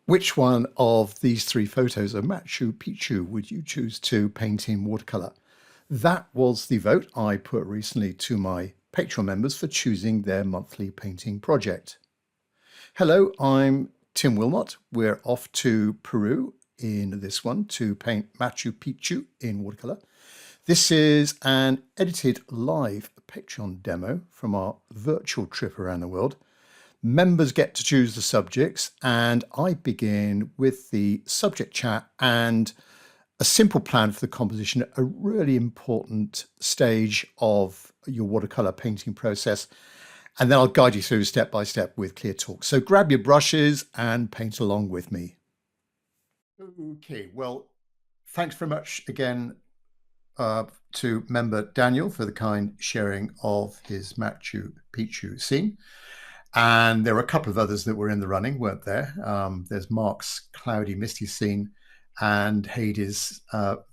Which one of these three photos of Machu Picchu would you choose to paint in watercolor? That was the vote I put recently to my Patreon members for choosing their monthly painting project. Hello, I'm Tim Wilmot. We're off to Peru in this one to paint Machu Picchu in watercolor. This is an edited live Patreon demo from our virtual trip around the world. Members get to choose the subjects, and I begin with the subject chat and a simple plan for the composition, a really important stage of your watercolor painting process. And then I'll guide you through step by step with clear talk. So grab your brushes and paint along with me. Okay, well, thanks very much again to member Daniel for the kind sharing of his Machu Picchu scene. And there were a couple of others that were in the running, weren't there? There's Mark's cloudy, misty scene and Hades'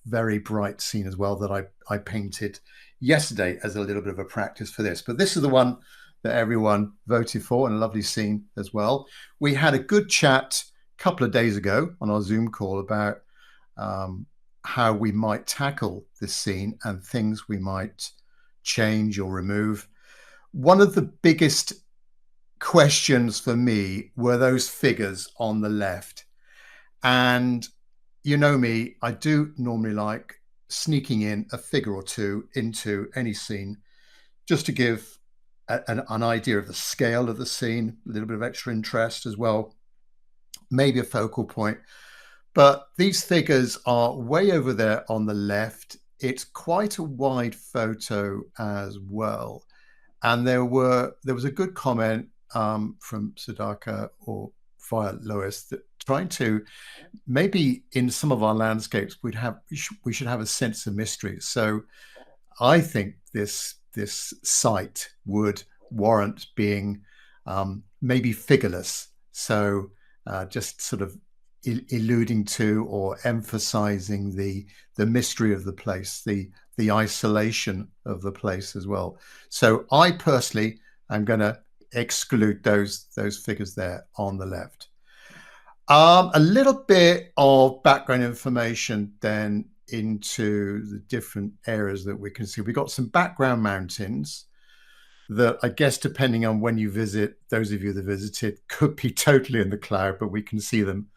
very bright scene as well that I painted yesterday as a little bit of a practice for this. But this is the one that everyone voted for, and a lovely scene as well. We had a good chat a couple of days ago on our Zoom call about how we might tackle this scene and things we might change or remove. One of the biggest questions for me were those figures on the left. And you know me, I do normally like sneaking in a figure or two into any scene just to give an idea of the scale of the scene, a little bit of extra interest as well, maybe a focal point. But these figures are way over there on the left. It's quite a wide photo as well. And there was a good comment from Sudaka or via Lois that trying to maybe in some of our landscapes we should have a sense of mystery. So I think this site would warrant being maybe figureless. So just sort of alluding to or emphasizing the mystery of the place, the isolation of the place as well. So I personally am going to exclude those figures there on the left. A little bit of background information then into the different areas that we can see. We've got some background mountains that I guess depending on when you visit, those of you that visited could be totally in the cloud, but we can see them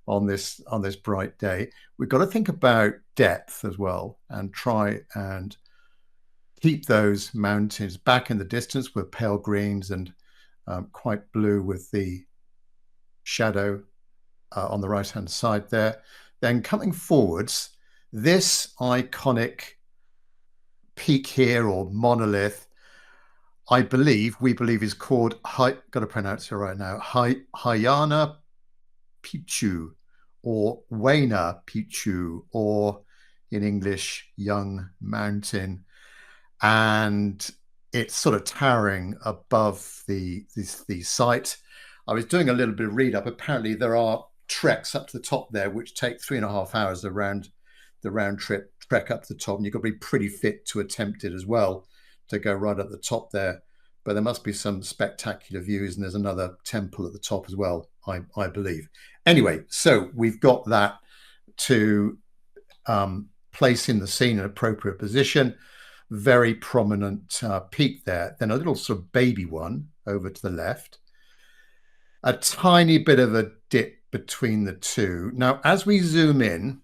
on this bright day. We've got to think about depth as well and try and keep those mountains back in the distance with pale greens and quite blue with the shadow on the right hand side there. Then coming forwards, this iconic peak here or monolith, we believe is called, got to pronounce it right now, Hayana Picchu or Waina Picchu, or in English, Young Mountain. And it's sort of towering above the site. I was doing a little bit of read up. Apparently there are treks up to the top there, which take 3.5 hours around the round trip trek up to the top. And you've got to be pretty fit to attempt it as well, to go right at the top there. But there must be some spectacular views, and there's another temple at the top as well, I believe. Anyway, so we've got that to place in the scene in appropriate position. Very prominent peak there. Then a little sort of baby one over to the left. A tiny bit of a dip between the two. Now, as we zoom in,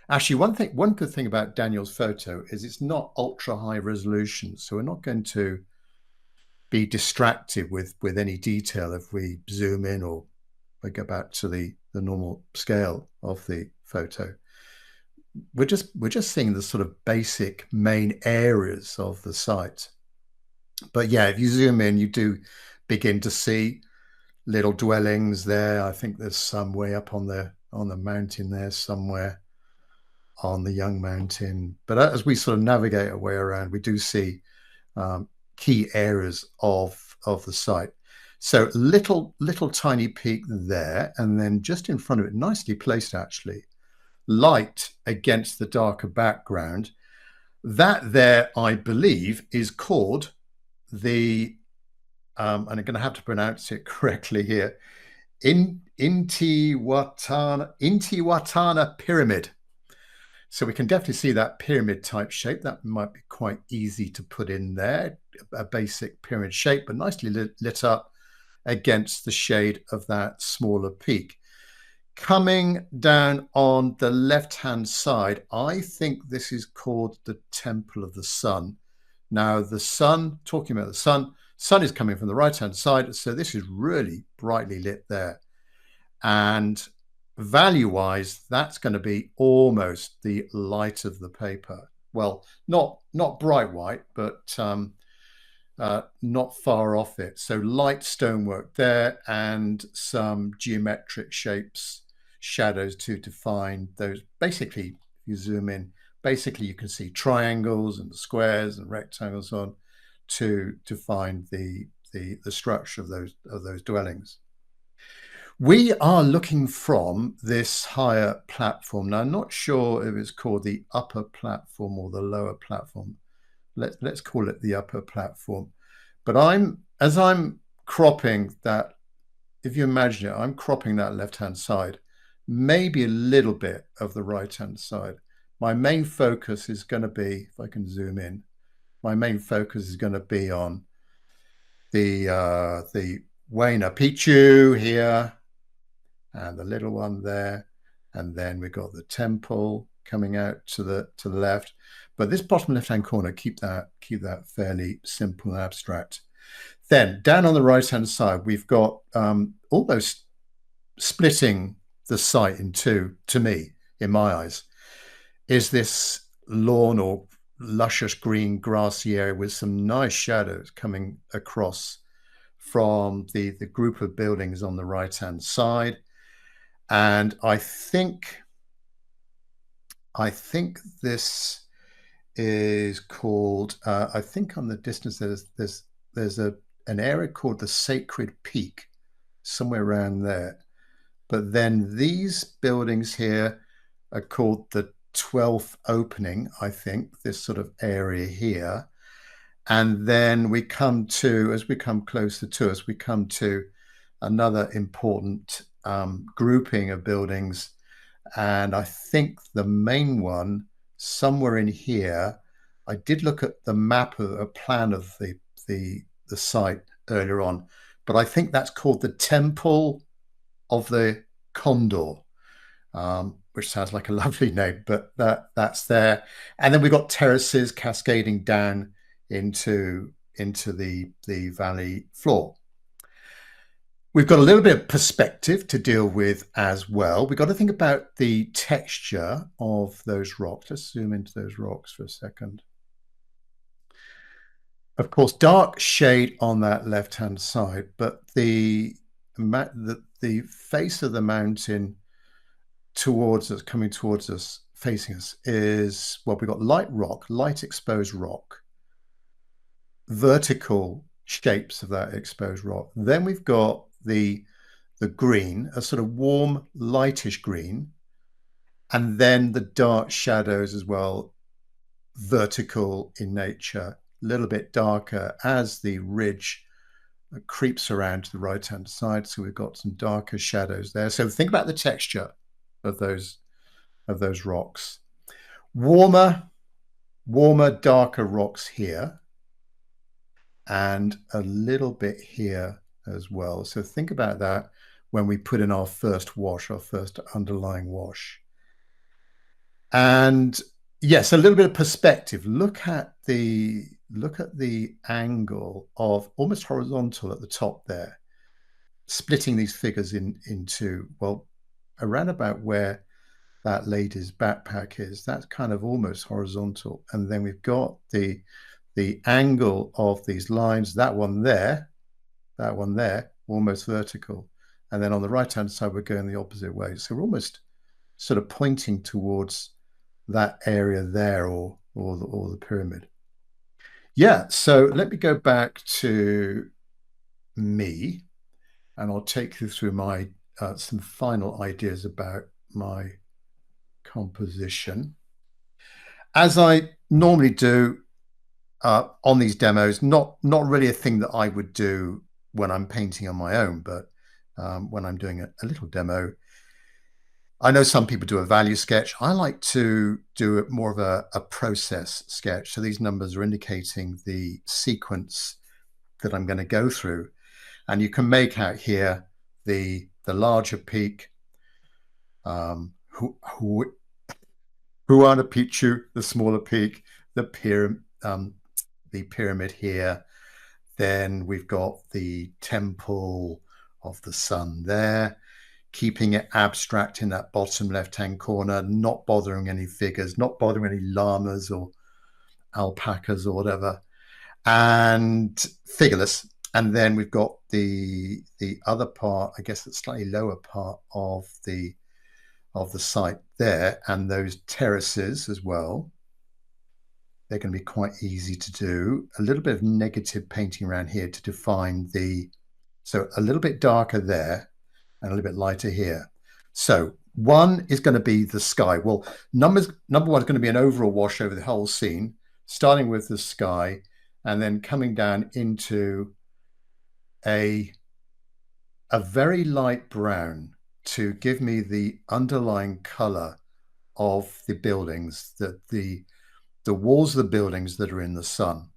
actually, one good thing about Daniel's photo is it's not ultra high resolution, so we're not going to be distracted with any detail if we zoom in or we go back to the normal scale of the photo. We're just seeing the sort of basic main areas of the site. But yeah, if you zoom in, you do begin to see little dwellings there. I think there's some way up on the mountain there somewhere on the Young Mountain. But as we sort of navigate our way around, we do see key areas of the site. So little tiny peak there, and then just in front of it, nicely placed actually, light against the darker background. That there, I believe, is called the, and I'm going to have to pronounce it correctly here, Intihuatana pyramid. So we can definitely see that pyramid type shape. That might be quite easy to put in there, a basic pyramid shape, but nicely lit up against the shade of that smaller peak. Coming down on the left-hand side, I think this is called the Temple of the Sun. Now, the sun, talking about the sun is coming from the right-hand side, so this is really brightly lit there. And value-wise, that's going to be almost the light of the paper. Well, not bright white, but not far off it. So light stonework there and some geometric shapes, shadows to define those. Basically, if you zoom in, basically you can see triangles and squares and rectangles on to define the structure of those dwellings. We are looking from this higher platform. Now, I'm not sure if it's called the upper platform or the lower platform. Let's call it the upper platform. But as I'm cropping that, if you imagine it, I'm cropping that left-hand side, maybe a little bit of the right-hand side. My main focus is going to be, if I can zoom in, my main focus is going to be on the Machu Picchu here, and the little one there, and then we've got the temple coming out to the left. But this bottom left-hand corner, keep that fairly simple and abstract. Then down on the right-hand side, we've got almost splitting the site in two, to me, in my eyes, is this lawn or luscious green grassy area with some nice shadows coming across from the group of buildings on the right-hand side. And I think this is called, I think on the distance there's an area called the Sacred Peak, somewhere around there. But then these buildings here are called the 12th opening, I think, this sort of area here. And then we come to, as we come closer to us, we come to another important grouping of buildings. And I think the main one, somewhere in here, I did look at the map of a plan of the site earlier on, but I think that's called the Temple of the Condor, which sounds like a lovely name, but that's there. And then we've got terraces cascading down into the valley floor. We've got a little bit of perspective to deal with as well. We've got to think about the texture of those rocks. Let's zoom into those rocks for a second. Of course, dark shade on that left-hand side, but the face of the mountain towards us, coming towards us, facing us, is, well, we've got light rock, light exposed rock, vertical shapes of that exposed rock. Then we've got the green, a sort of warm, lightish green, and then the dark shadows as well, vertical in nature, a little bit darker as the ridge creeps around to the right-hand side. So we've got some darker shadows there. So think about the texture of those rocks. Warmer, darker rocks here, and a little bit here as well. So think about that when we put in our first wash, our first underlying wash. And yes, a little bit of perspective. Look at the angle of almost horizontal at the top there, splitting these figures into, well, around about where that lady's backpack is. That's kind of almost horizontal. And then we've got the angle of these lines, that one there, almost vertical. And then on the right-hand side, we're going the opposite way. So we're almost sort of pointing towards that area there, or the pyramid. Yeah, so let me go back to me, and I'll take you through my some final ideas about my composition. As I normally do on these demos, not really a thing that I would do when I'm painting on my own, but when I'm doing a little demo. I know some people do a value sketch. I like to do it more of a process sketch. So these numbers are indicating the sequence that I'm going to go through. And you can make out here the larger peak, Huana Picchu, the smaller peak, the pyramid here. Then we've got the temple of the sun there, keeping it abstract in that bottom left-hand corner, not bothering any figures, not bothering any llamas or alpacas or whatever, and figureless. And then we've got the other part, I guess the slightly lower part of the site there, and those terraces as well. They're going to be quite easy to do. A little bit of negative painting around here to define so a little bit darker there and a little bit lighter here. So one is going to be the sky. Well, number one is going to be an overall wash over the whole scene, starting with the sky and then coming down into a very light brown to give me the underlying color of the buildings, that the walls of the buildings that are in the sun.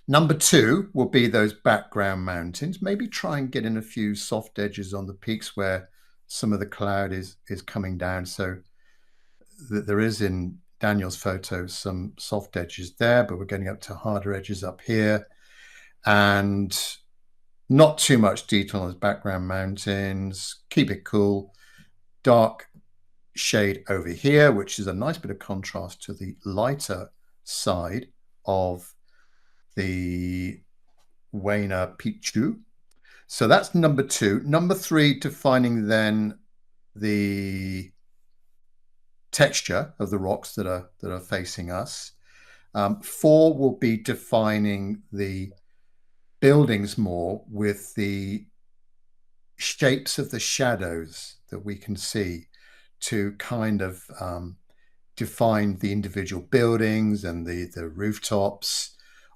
Number two will be those background mountains. Maybe try and get in a few soft edges on the peaks where some of the cloud is coming down. So there is in Daniel's photo some soft edges there, but we're getting up to harder edges up here. And not too much detail on those background mountains. Keep it cool. Dark shade over here, which is a nice bit of contrast to the lighter side of the Waina Picchu. So that's number two. Number three, defining then the texture of the rocks that are facing us. Four will be defining the buildings more with the shapes of the shadows that we can see to kind of define the individual buildings and the rooftops.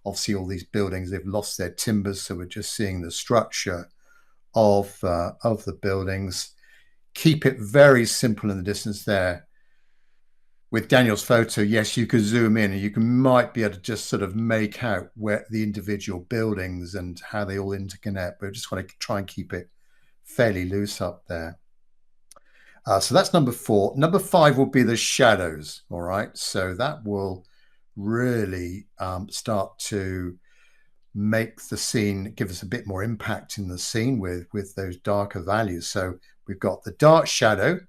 Obviously, all these buildings, they've lost their timbers, so we're just seeing the structure of the buildings. Keep it very simple in the distance there. With Daniel's photo, yes, you could zoom in and you might be able to just sort of make out where the individual buildings and how they all interconnect, but I just want to try and keep it fairly loose up there. So that's number four. Number five will be the shadows, all right? So that will really start to make the scene, give us a bit more impact in the scene with those darker values. So we've got the dark shadow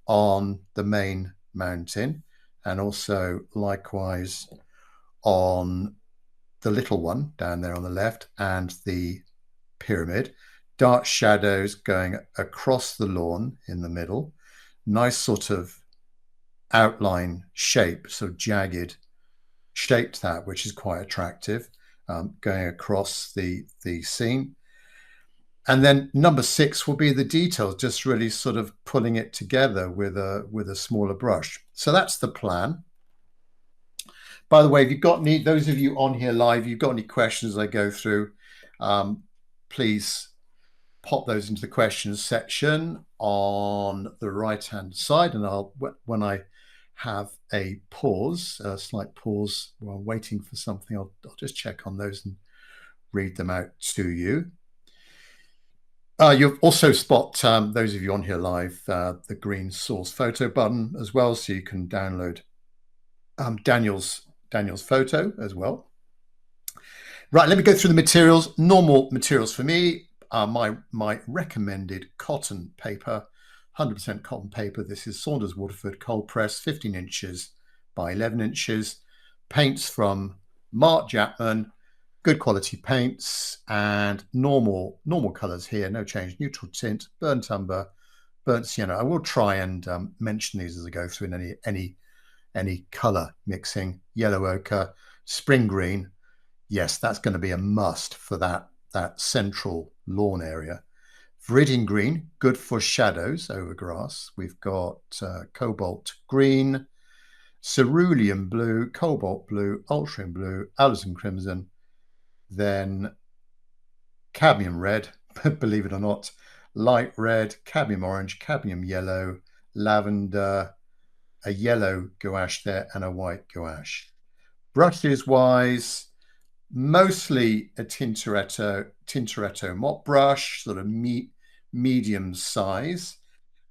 on the main mountain, and also likewise on the little one down there on the left and the pyramid. Dark shadows going across the lawn in the middle. Nice sort of outline shape, sort of jagged shaped that, which is quite attractive, going across the scene. And then number six will be the details, just really sort of pulling it together with a smaller brush. So that's the plan. By the way, if you've got any, those of you on here live, you've got any questions as I go through, please pop those into the questions section on the right-hand side, and when I have a pause, a slight pause while waiting for something, I'll just check on those and read them out to you. You'll also spot, those of you on here live, the green source photo button as well, so you can download Daniel's photo as well. Right, let me go through the materials. Normal materials for me are my recommended cotton paper, 100% cotton paper. This is Saunders Waterford cold press, 15 inches by 11 inches. Paints from Mark Japman, good quality paints, and normal colors here, no change. Neutral tint, burnt umber, burnt sienna. I will try and mention these as I go through in any color mixing. Yellow ochre, spring green. Yes, that's going to be a must for that central lawn area. Viridian green, good for shadows over grass. We've got cobalt green, cerulean blue, cobalt blue, ultramarine blue, alizarin crimson, then cadmium red, believe it or not, light red, cadmium orange, cadmium yellow, lavender, a yellow gouache there, and a white gouache. Brushes wise, mostly a Tintoretto mop brush, sort of medium size,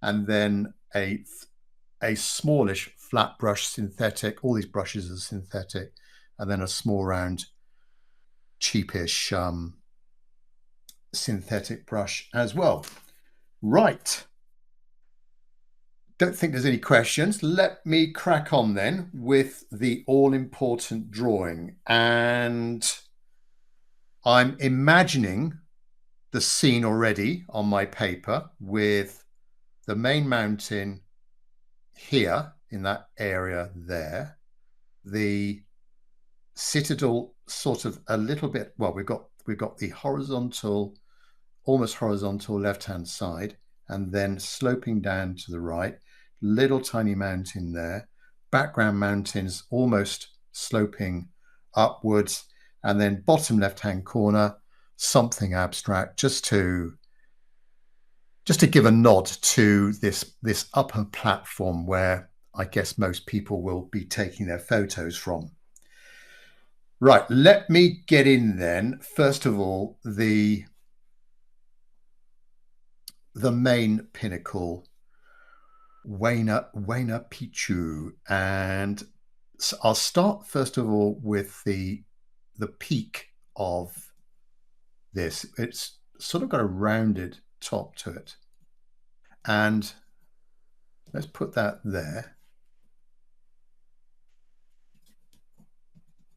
and then a smallish flat brush synthetic. All these brushes are synthetic, and then a small round cheapish synthetic brush as well. Right. Don't think there's any questions. Let me crack on then with the all-important drawing. And I'm imagining the scene already on my paper with the main mountain here in that area there, the citadel sort of a little bit, well, we've got the horizontal, almost horizontal left-hand side, and then sloping down to the right, little tiny mountain there, background mountains almost sloping upwards, and then bottom left-hand corner, something abstract, just to give a nod to this upper platform where I guess most people will be taking their photos from. Right, let me get in then. First of all, the main pinnacle, Machu Picchu, and so I'll start first of all with the peak of this. It's sort of got a rounded top to it, and let's put that there.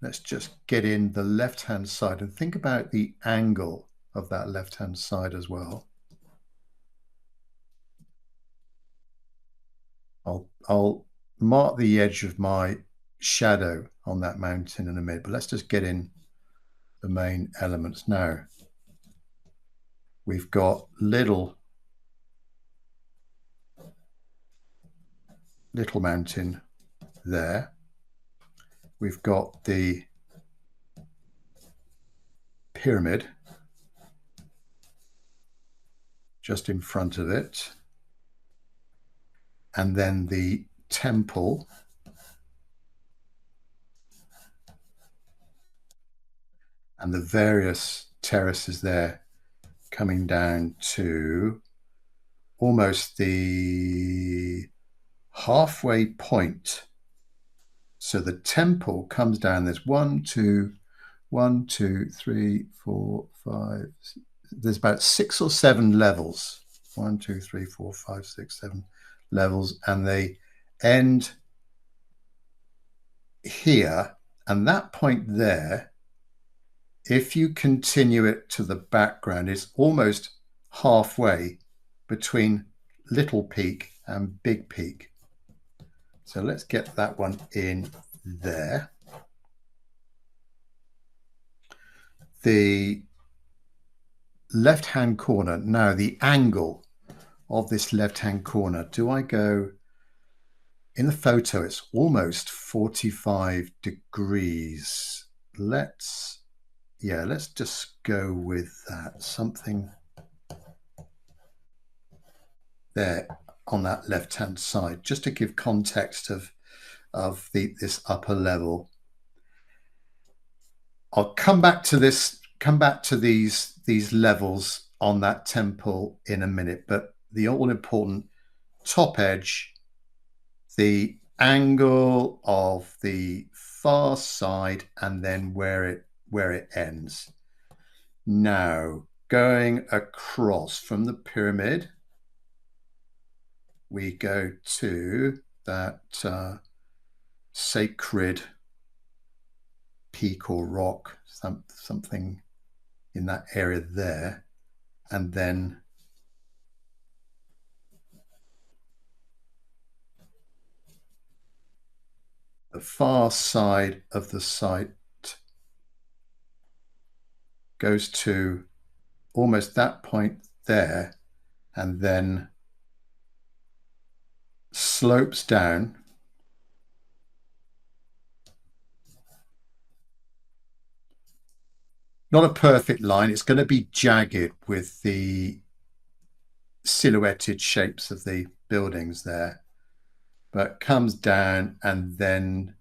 Let's just get in the left-hand side and think about the angle of that left-hand side as well. I'll mark the edge of my shadow on that mountain in a minute, but let's just get in the main elements now. We've got little mountain there. We've got the pyramid just in front of it, and then the temple, and the various terraces there coming down to almost the halfway point. So the temple comes down, there's 1, 2, 3, 4, 5, there's about 6 or 7 levels. 1, 2, 3, 4, 5, 6, 7 levels, and they end here. And that point there, if you continue it to the background, it's almost halfway between Little Peak and Big Peak. So let's get that one in there. The left-hand corner, now the angle of this left-hand corner, do I go, in the photo it's almost 45 degrees. Let's just go with that, something there on that left-hand side, just to give context of this upper level. I'll come back to these levels on that temple in a minute, but the all-important top edge, the angle of the far side, and then where it ends. Now, going across from the pyramid, we go to that sacred peak or rock, something in that area there, and then the far side of the site goes to almost that point there, and then slopes down. Not a perfect line, it's going to be jagged with the silhouetted shapes of the buildings there, but comes down and then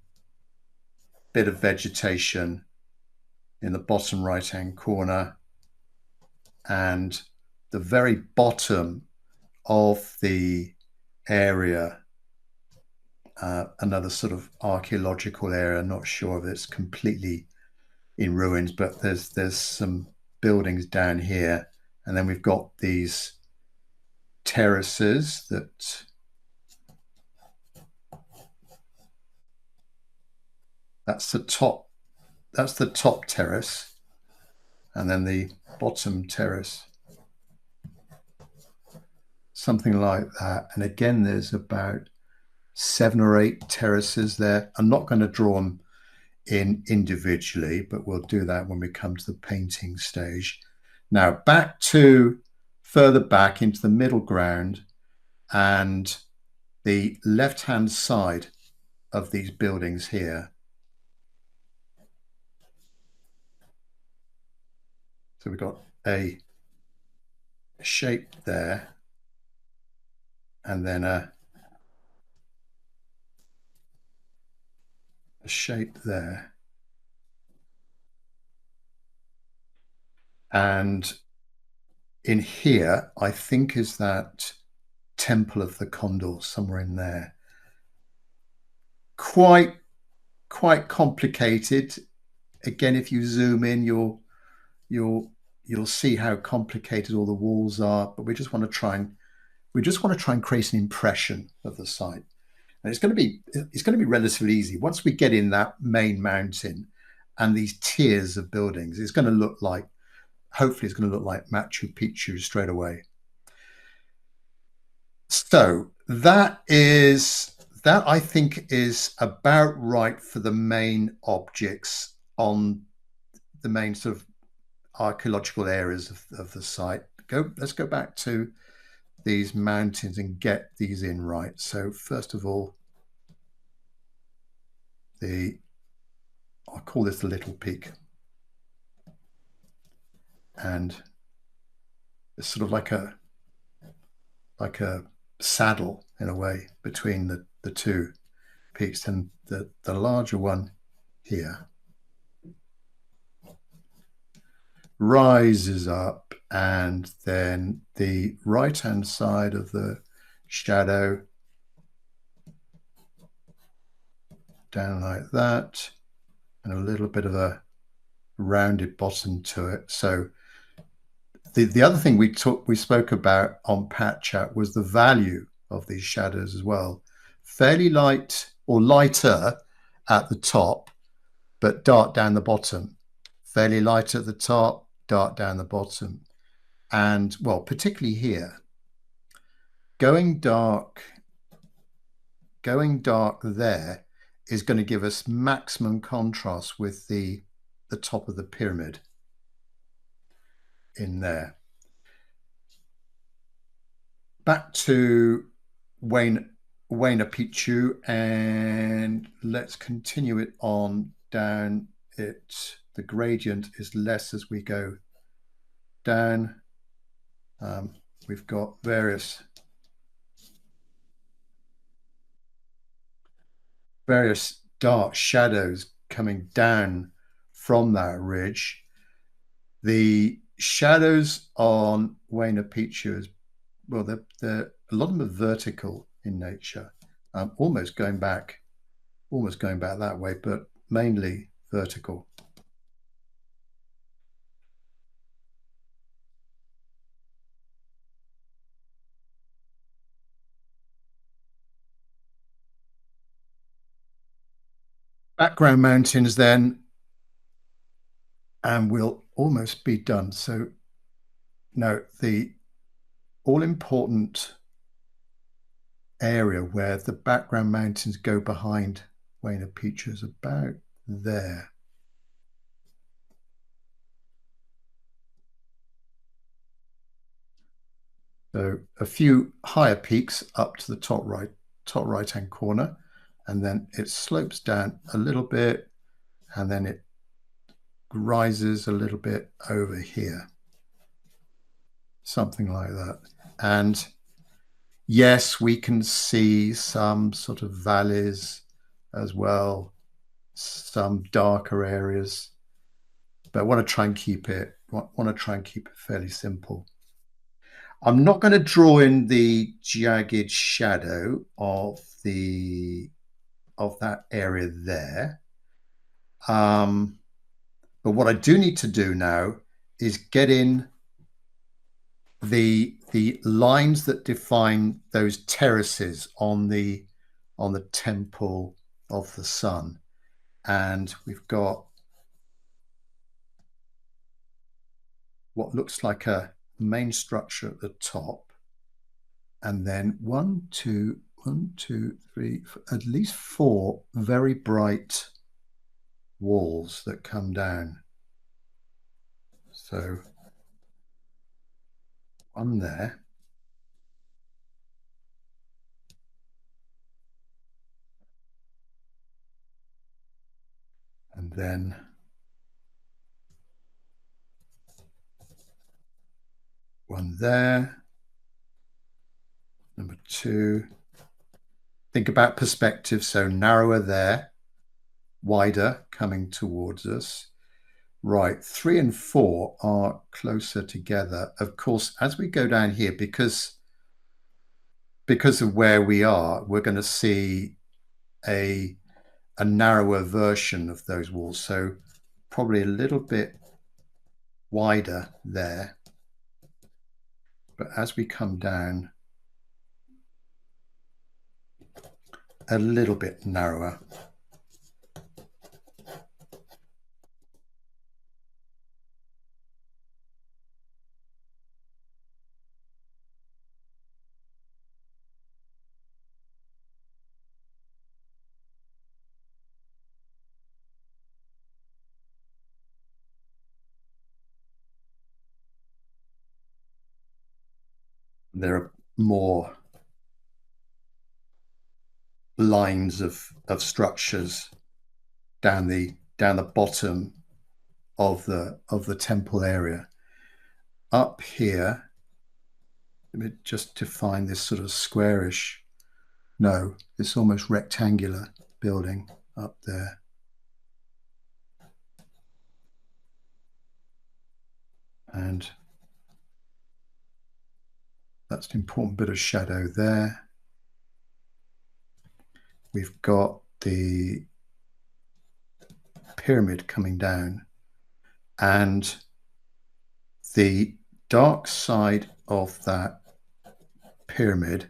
a bit of vegetation in the bottom right-hand corner, and the very bottom of the area, another sort of archaeological area. Not sure if it's completely in ruins, but there's some buildings down here, and then we've got these terraces that's the top terrace, and then the bottom terrace, something like that. And again, there's about 7 or 8 terraces there. I'm not going to draw them in individually, but we'll do that when we come to the painting stage. Now back to further back into the middle ground and the left-hand side of these buildings here. So we've got a shape there, and then a shape there. And in here, I think is that Temple of the Condor, somewhere in there. Quite complicated. Again, if you zoom in, you'll see how complicated all the walls are. But we just want to try and create an impression of the site. And it's going to be relatively easy. Once we get in that main mountain and these tiers of buildings, it's going to look like, hopefully it's going to look like Machu Picchu straight away. So that I think is about right for the main objects on the main sort of archaeological areas of the site. Let's go back to these mountains and get these in right. So first of all, I'll call this the Little Peak, and it's sort of like a saddle in a way between the two peaks, and the larger one here rises up, and then the right hand side of the shadow down like that, and a little bit of a rounded bottom to it. So the other thing we spoke about on Pat Chat was the value of these shadows as well. Fairly light or lighter at the top, but dark down the bottom. Fairly light at the top, dark down the bottom. And well, particularly here, going dark there is going to give us maximum contrast with the top of the pyramid in there. Back to Machu Picchu, and let's continue it on down. The gradient is less as we go down. We've got various dark shadows coming down from that ridge. The shadows on Machu Picchu is, well, a lot of them are vertical in nature, almost going back that way, but mainly vertical. Background mountains then, and we'll almost be done. So now the all-important area where the background mountains go behind Machu Picchu is about there. So a few higher peaks up to the top right hand corner, and then it slopes down a little bit, and then it rises a little bit over here, something like that. And yes, we can see some sort of valleys as well, some darker areas, but I want to try and keep it, fairly simple. I'm not going to draw in the jagged shadow of that area there. But what I do need to do now is get in the lines that define those terraces on the temple of the sun. And we've got what looks like a main structure at the top, and then one, two, three, at least four very bright walls that come down. So one there, and then one there, number two. Think about perspective, so narrower there, wider coming towards us. Right, 3 and 4 are closer together. Of course, as we go down here, because of where we are, we're going to see a narrower version of those walls. So probably a little bit wider there. But as we come down, a little bit narrower. There are more lines of structures down the bottom of the temple area. Up here, let me just define this sort of squarish, no, it's almost rectangular building up there. And that's an important bit of shadow there. We've got the pyramid coming down, and the dark side of that pyramid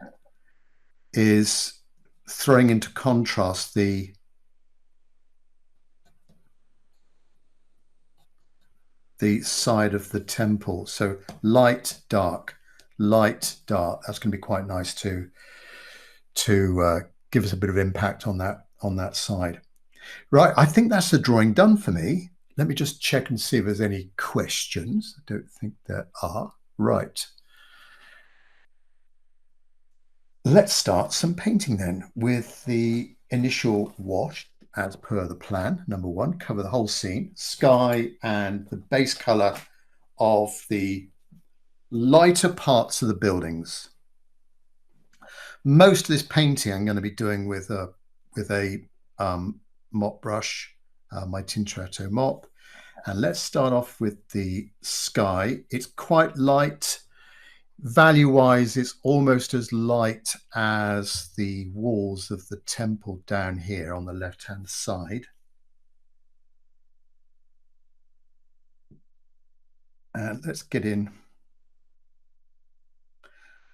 is throwing into contrast the side of the temple. So light, dark, light, dark. That's going to be quite nice to give us a bit of impact on that side. Right, I think that's the drawing done for me. Let me just check and see if there's any questions. I don't think there are. Right. Let's start some painting then with the initial wash as per the plan. Number one, cover the whole scene, sky and the base color of the lighter parts of the buildings. Most of this painting I'm going to be doing with a mop brush, my Tintoretto mop. And let's start off with the sky. It's quite light. Value-wise, it's almost as light as the walls of the temple down here on the left-hand side. And let's get in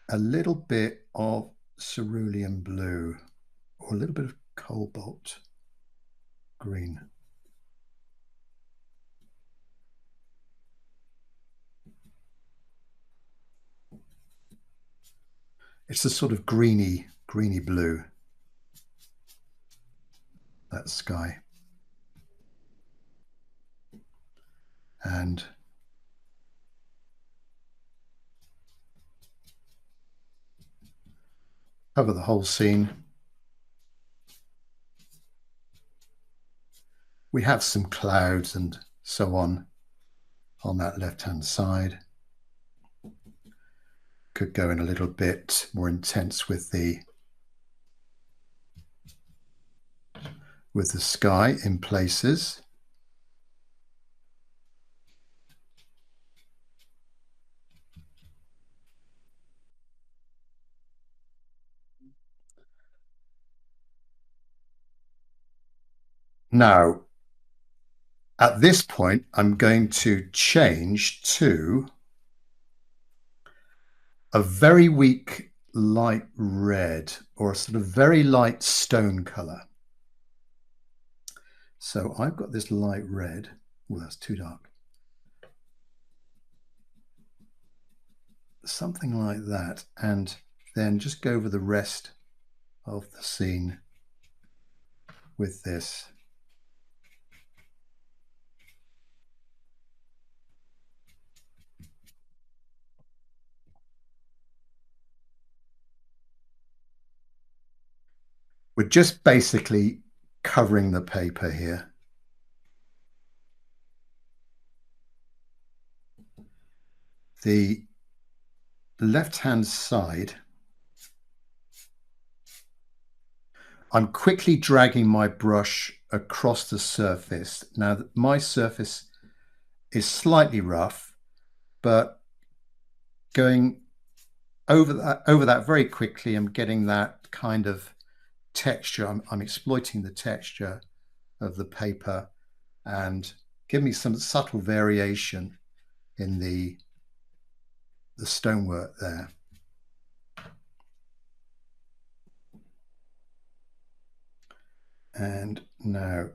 a little bit of cerulean blue, or a little bit of cobalt green. It's a sort of greeny blue, that sky. And cover the whole scene. We have some clouds and so on that left-hand side. Could go in a little bit more intense with the sky in places. Now, at this point, I'm going to change to a very weak light red, or a sort of very light stone color. So I've got this light red. Oh, that's too dark. Something like that. And then just go over the rest of the scene with this. We're just basically covering the paper here. The left-hand side, I'm quickly dragging my brush across the surface. Now, my surface is slightly rough, but going over that very quickly, I'm getting that kind of texture. I'm exploiting the texture of the paper and give me some subtle variation in the stonework there. And now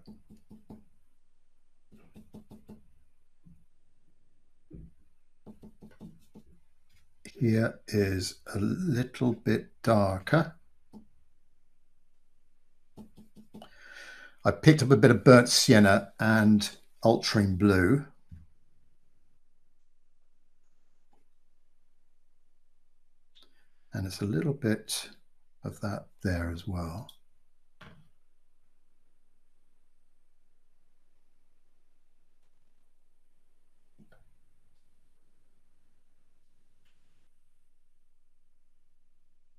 here is a little bit darker. I picked up a bit of burnt sienna and ultramarine blue. And it's a little bit of that there as well.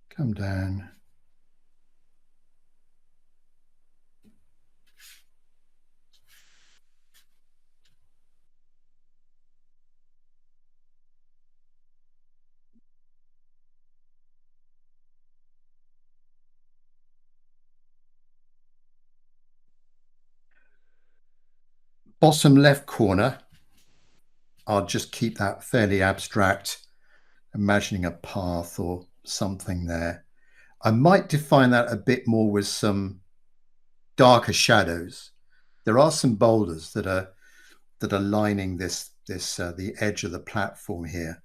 Come down. Bottom left corner, I'll just keep that fairly abstract, imagining a path or something there. I might define that a bit more with some darker shadows. There are some boulders that are lining the edge of the platform here,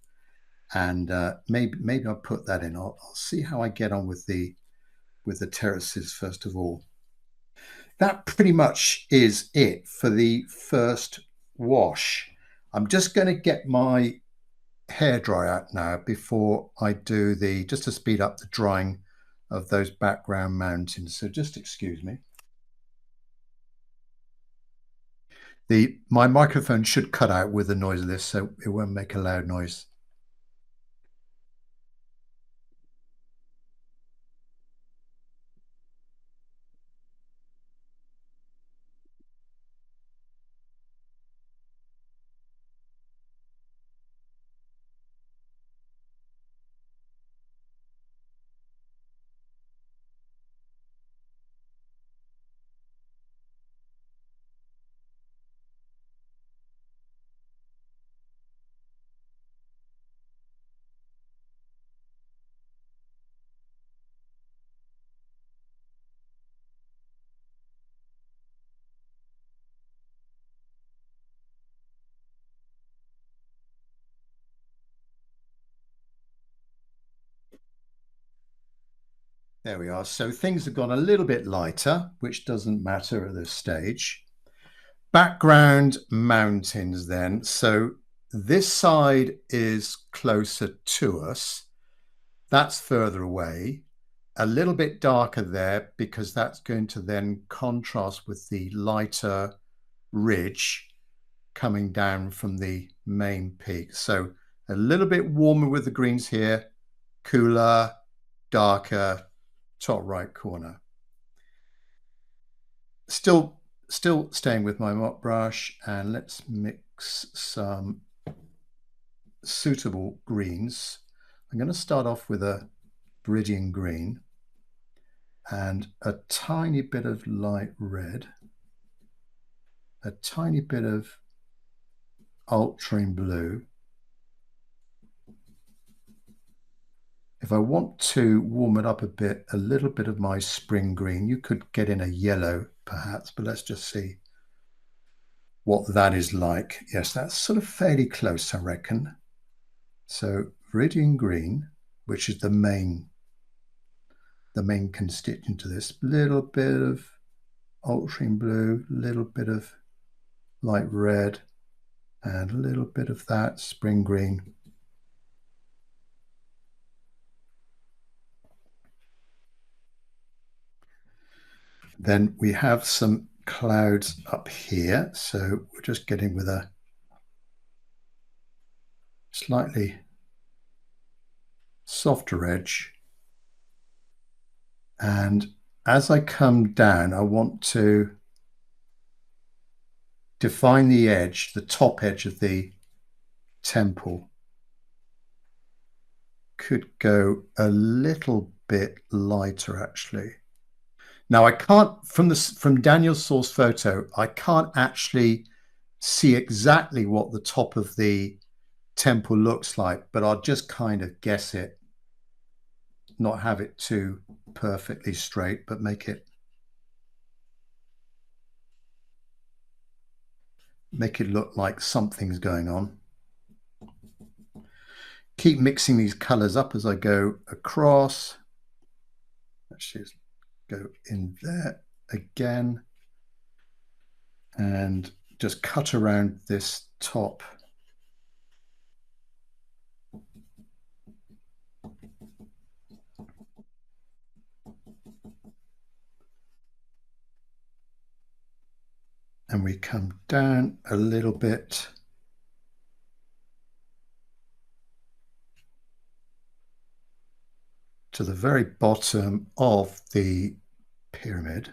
and maybe I'll put that in. I'll see how I get on with the terraces first of all. That pretty much is it for the first wash. I'm just going to get my hairdryer out now before I do just to speed up the drying of those background mountains. So just excuse me. My microphone should cut out with the noise of this, so it won't make a loud noise. There we are. So things have gone a little bit lighter, which doesn't matter at this stage. Background mountains then. So this side is closer to us. That's further away. A little bit darker there because that's going to then contrast with the lighter ridge coming down from the main peak. So a little bit warmer with the greens here, cooler, darker, top right corner. Still staying with my mop brush, and let's mix some suitable greens. I'm going to start off with a Viridian green and a tiny bit of light red, a tiny bit of ultramarine blue. If I want to warm it up a bit, a little bit of my spring green. You could get in a yellow perhaps, but let's just see what that is like. Yes, that's sort of fairly close, I reckon. So Viridian green, which is the main constituent to this, little bit of ultramarine blue, little bit of light red, and a little bit of that spring green. Then we have some clouds up here, so we're just getting with a slightly softer edge. And as I come down, I want to define the edge, the top edge of the temple. Could go a little bit lighter, actually. Now I can't, from Daniel's source photo, I can't actually see exactly what the top of the temple looks like, but I'll just kind of guess it, not have it too perfectly straight, but make it look like something's going on. Keep mixing these colors up as I go across. Let's just go in there again and just cut around this top. And we come down a little bit to the very bottom of the pyramid.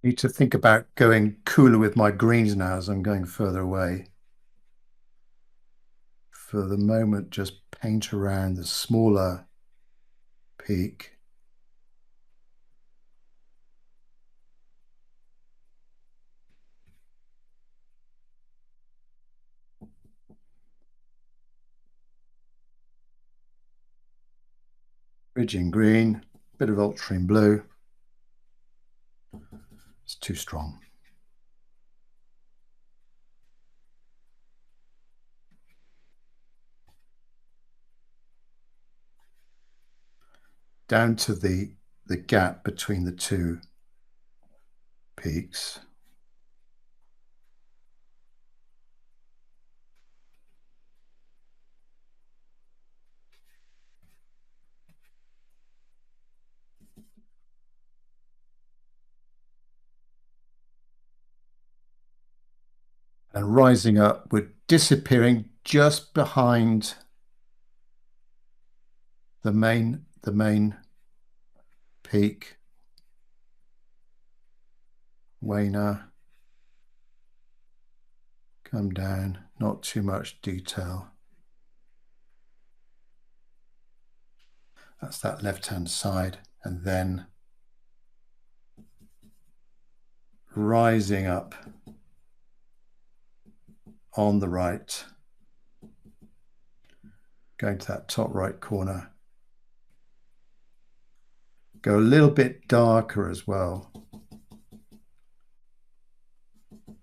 Need to think about going cooler with my greens now as I'm going further away. For the moment, just paint around the smaller peak. Bridging green, bit of ultramarine blue. It's too strong. Down to the gap between the two peaks. And rising up, we're disappearing just behind the main peak. Waner. Come down, not too much detail. That's that left-hand side, and then rising up on the right, going to that top right corner. Go a little bit darker as well. A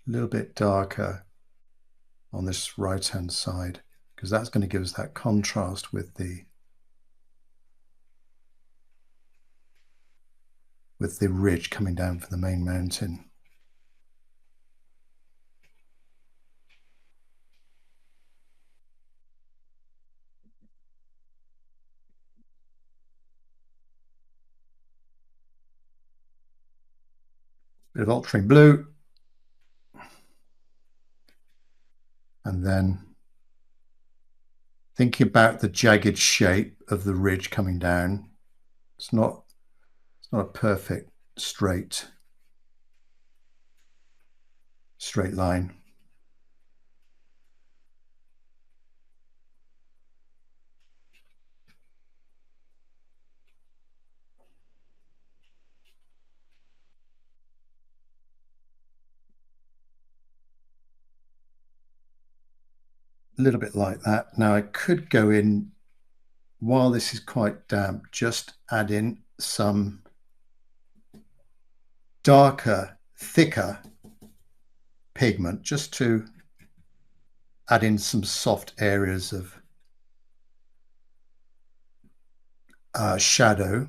little bit darker on this right-hand side, because that's going to give us that contrast with the with the ridge coming down from the main mountain. Bit of ultramarine blue. And then thinking about the jagged shape of the ridge coming down. It's not a perfect straight line. A little bit like that. Now I could go in, while this is quite damp, just add in some darker, thicker pigment, just to add in some soft areas of shadow.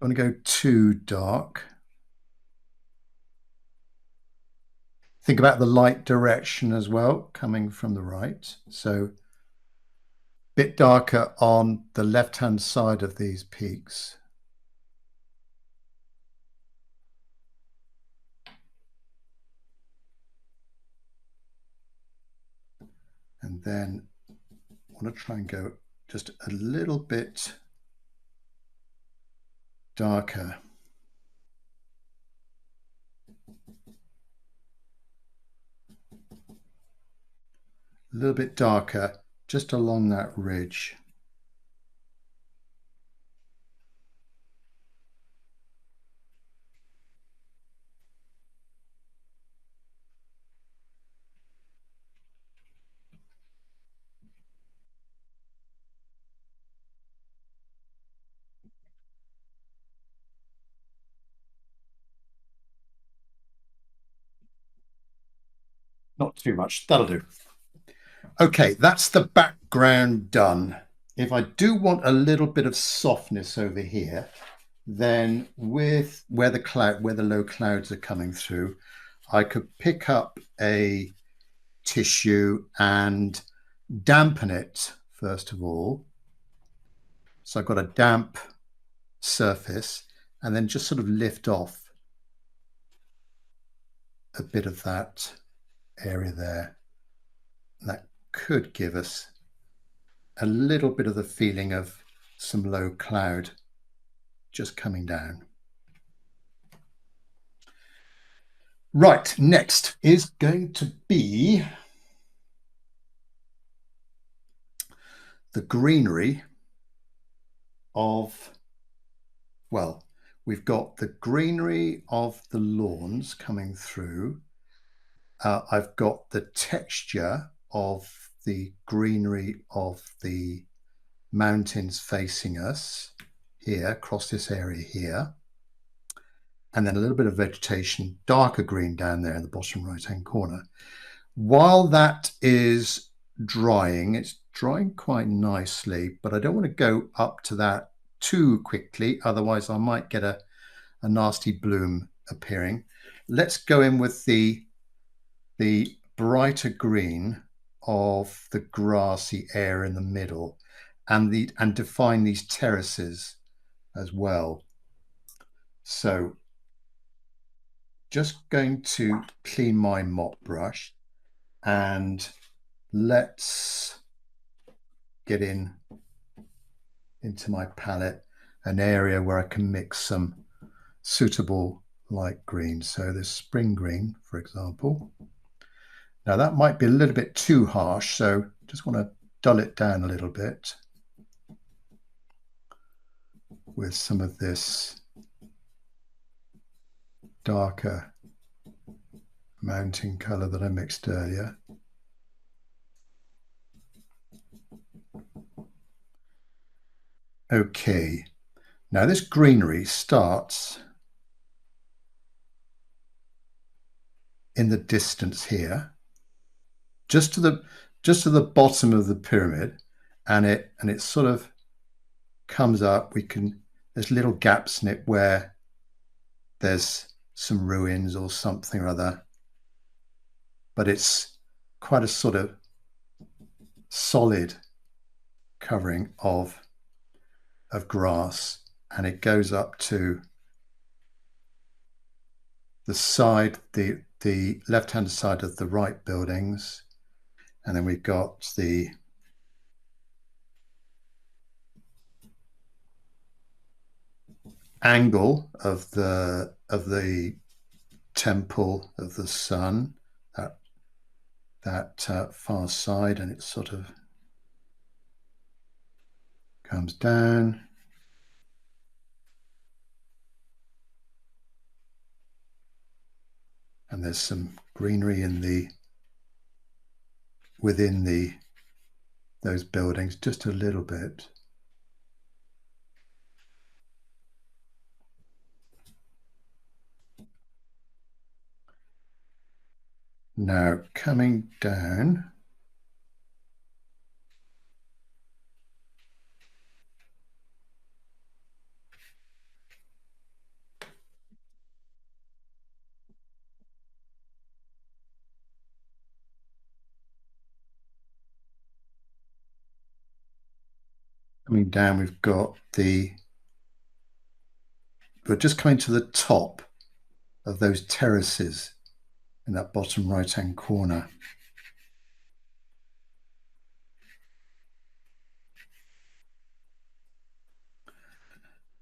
I want to go too dark. Think about the light direction as well, coming from the right. So a bit darker on the left-hand side of these peaks. And then I want to try and go just a little bit darker. A little bit darker just along that ridge. Not too much, that'll do. Okay, that's the background done. If I do want a little bit of softness over here, then with where the low clouds are coming through, I could pick up a tissue and dampen it first of all. So I've got a damp surface, and then just sort of lift off a bit of that area there. And that could give us a little bit of the feeling of some low cloud just coming down. Right, next is going to be the greenery of, well, we've got the greenery of the lawns coming through. I've got the texture of the greenery of the mountains facing us here, across this area here. And then a little bit of vegetation, darker green down there in the bottom right-hand corner. While that is drying, it's drying quite nicely, but I don't want to go up to that too quickly, otherwise I might get a nasty bloom appearing. Let's go in with the brighter green of the grassy area in the middle, and define these terraces as well. So just going to clean my mop brush, and let's get into my palette an area where I can mix some suitable light green. So this spring green, for example. Now that might be a little bit too harsh, so just want to dull it down a little bit with some of this darker mountain color that I mixed earlier. Okay, now this greenery starts in the distance here, just to the bottom of the pyramid, and it sort of comes up, there's little gaps in it where there's some ruins or something or other, but it's quite a sort of solid covering of grass, and it goes up to the side, the left-hand side of the right buildings, and then we've got the angle of the temple of the sun, that far side, and it sort of comes down. And there's some greenery within those buildings, just a little bit. Now coming down, we've got we're just coming to the top of those terraces in that bottom right-hand corner.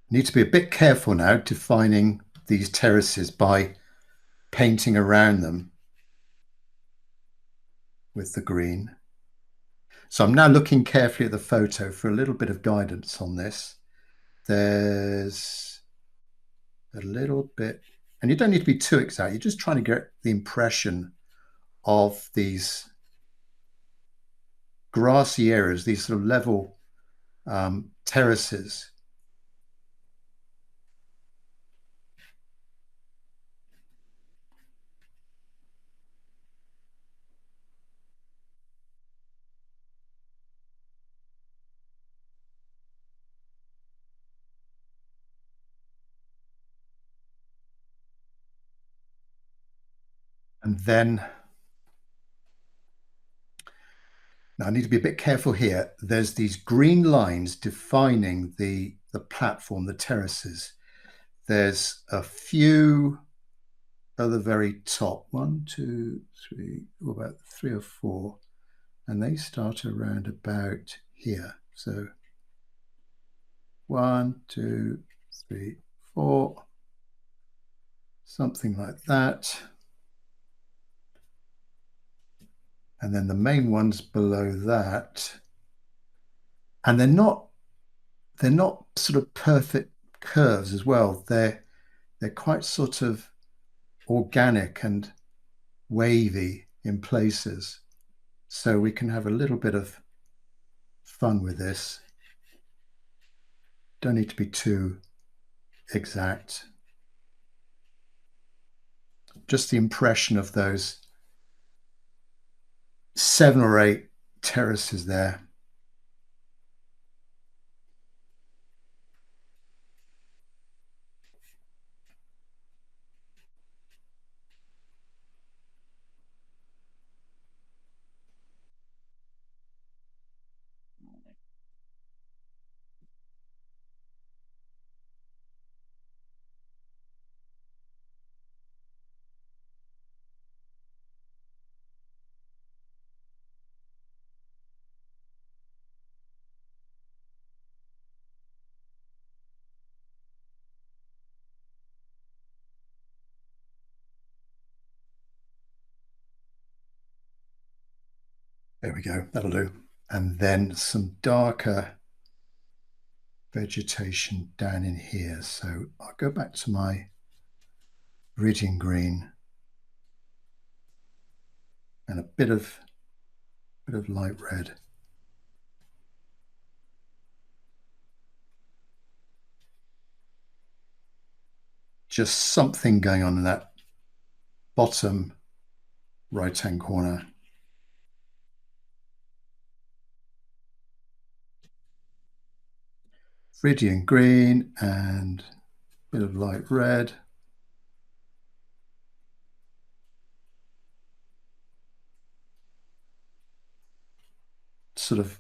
Need to be a bit careful now defining these terraces by painting around them with the green. So I'm now looking carefully at the photo for a little bit of guidance on this. There's a little bit, and you don't need to be too exact. You're just trying to get the impression of these grassy areas, these sort of level terraces. And then, now I need to be a bit careful here. There's these green lines defining the platform, the terraces. There's a few at the very top, 1, 2, 3, or about 3 or 4, and they start around about here. So 1, 2, 3, 4, something like that. And then the main ones below that, and they're not sort of perfect curves as well. They're quite sort of organic and wavy in places, so we can have a little bit of fun with this. Don't need to be too exact. Just the impression of those 7 or 8 terraces there. There we go, that'll do. And then some darker vegetation down in here. So I'll go back to my Iridium green and a bit of light red. Just something going on in that bottom right-hand corner. Viridian green and a bit of light red. Sort of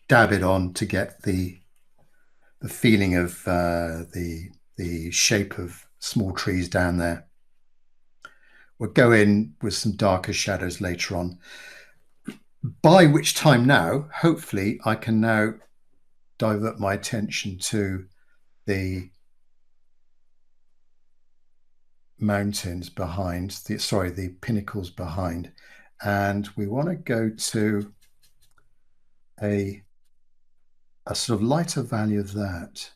dab it on to get the feeling of the shape of small trees down there. We'll go in with some darker shadows later on, by which time now, hopefully, I can now divert my attention to the mountains behind, the pinnacles behind. And we want to go to a sort of lighter value of that.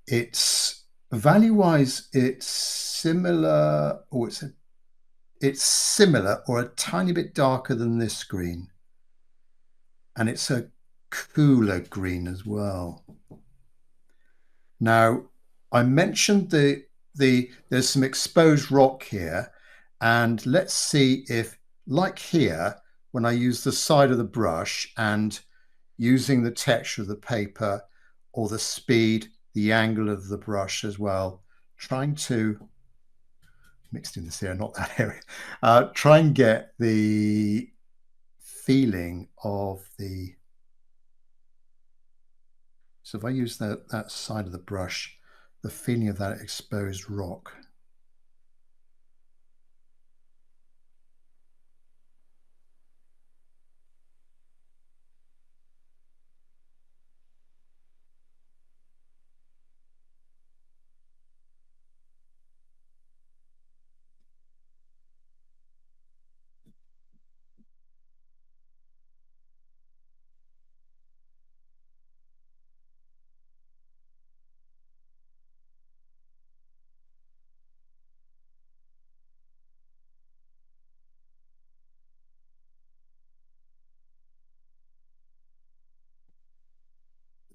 It's value-wise, it's similar, or it's similar or a tiny bit darker than this green. And it's a cooler green as well. Now, I mentioned there's some exposed rock here, and let's see if, like here, when I use the side of the brush and using the texture of the paper or the speed, the angle of the brush as well, trying to mixed in this area, not that area, try and get the feeling of the, so if I use that side of the brush, the feeling of that exposed rock.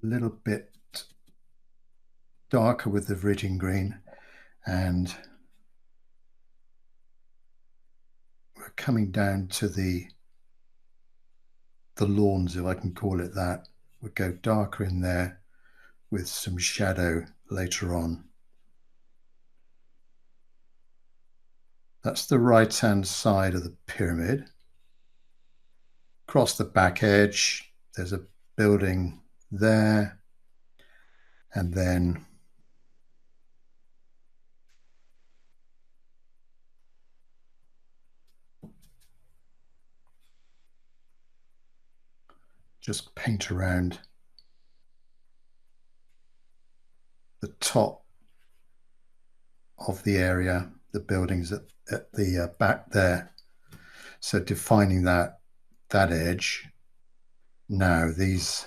A little bit darker with the Viridian green, and we're coming down to the lawns, if I can call it that. We'll go darker in there with some shadow later on. That's the right-hand side of the pyramid. Across the back edge, there's a building there, and then just paint around the top of the area, the buildings at the back there. So defining that edge. Now these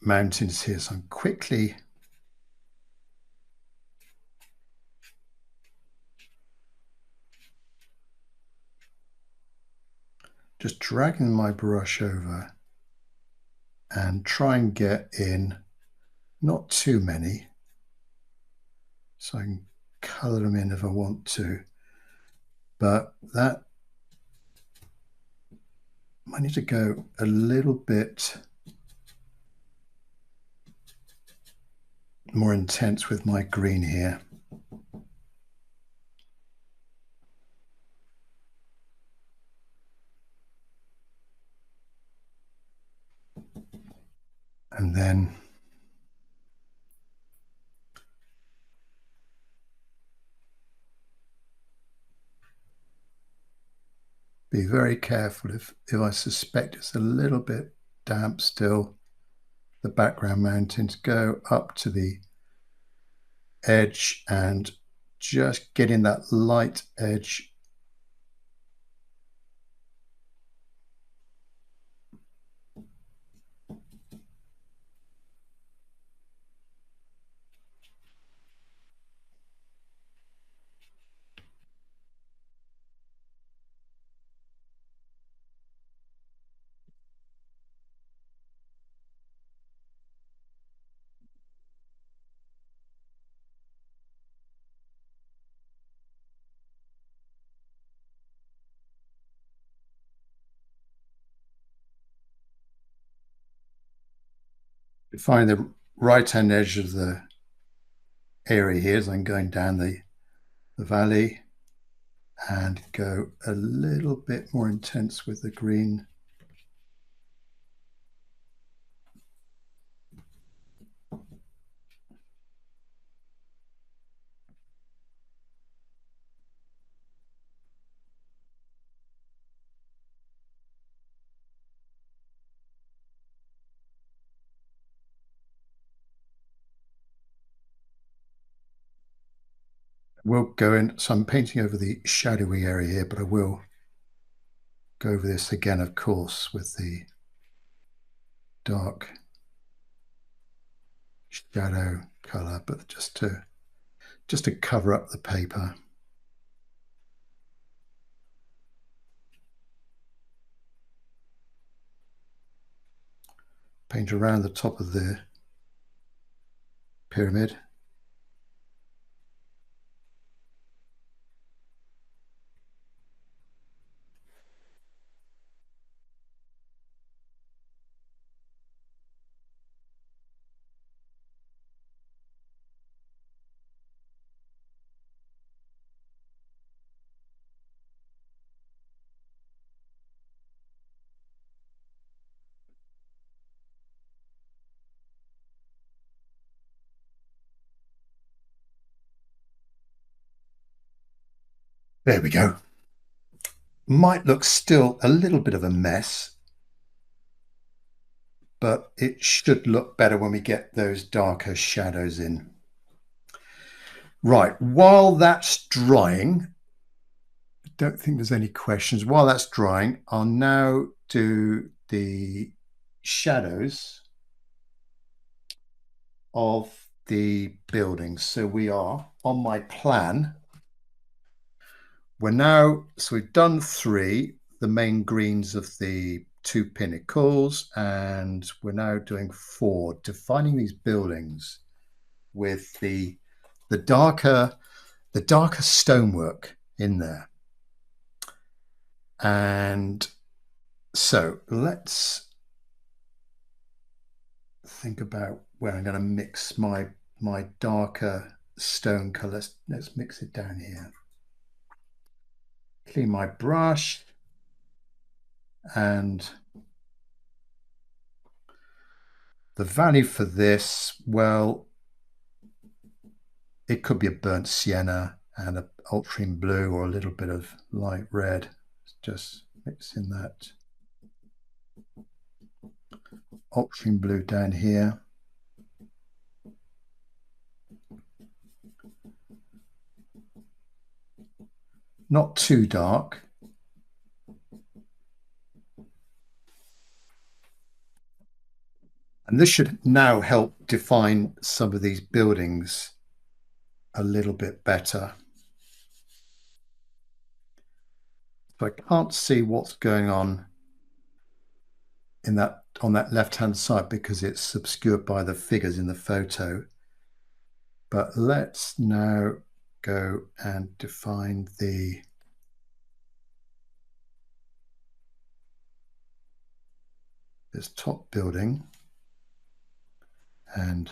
mountains here, so I'm quickly just dragging my brush over and try and get in not too many, so I can color them in if I want to, but that I need to go a little bit more intense with my green here. And then be very careful if I suspect it's a little bit damp still, the background mountains, go up to the edge and just get in that light edge. Find the right hand edge of the area here as I'm going down the valley, and go a little bit more intense with the green. We'll go in, so I'm painting over the shadowy area here, but I will go over this again, of course, with the dark shadow color, but just to cover up the paper. Paint around the top of the pyramid. There we go. Might look still a little bit of a mess, but it should look better when we get those darker shadows in. Right, while that's drying, I don't think there's any questions. While that's drying, I'll now do the shadows of the buildings. So we are on my plan. So we've done 3, the main greens of the 2 pinnacles, and we're now doing 4, defining these buildings with the darker stonework in there. And so let's think about where I'm going to mix my darker stone color. Let's mix it down here. Clean my brush, and the value for this, well, it could be a burnt sienna and a ultramarine blue, or a little bit of light red. Just mixing that ultramarine blue down here. Not too dark. And this should now help define some of these buildings a little bit better. So I can't see what's going on in on that left-hand side because it's obscured by the figures in the photo. But let's now go and define this top building, and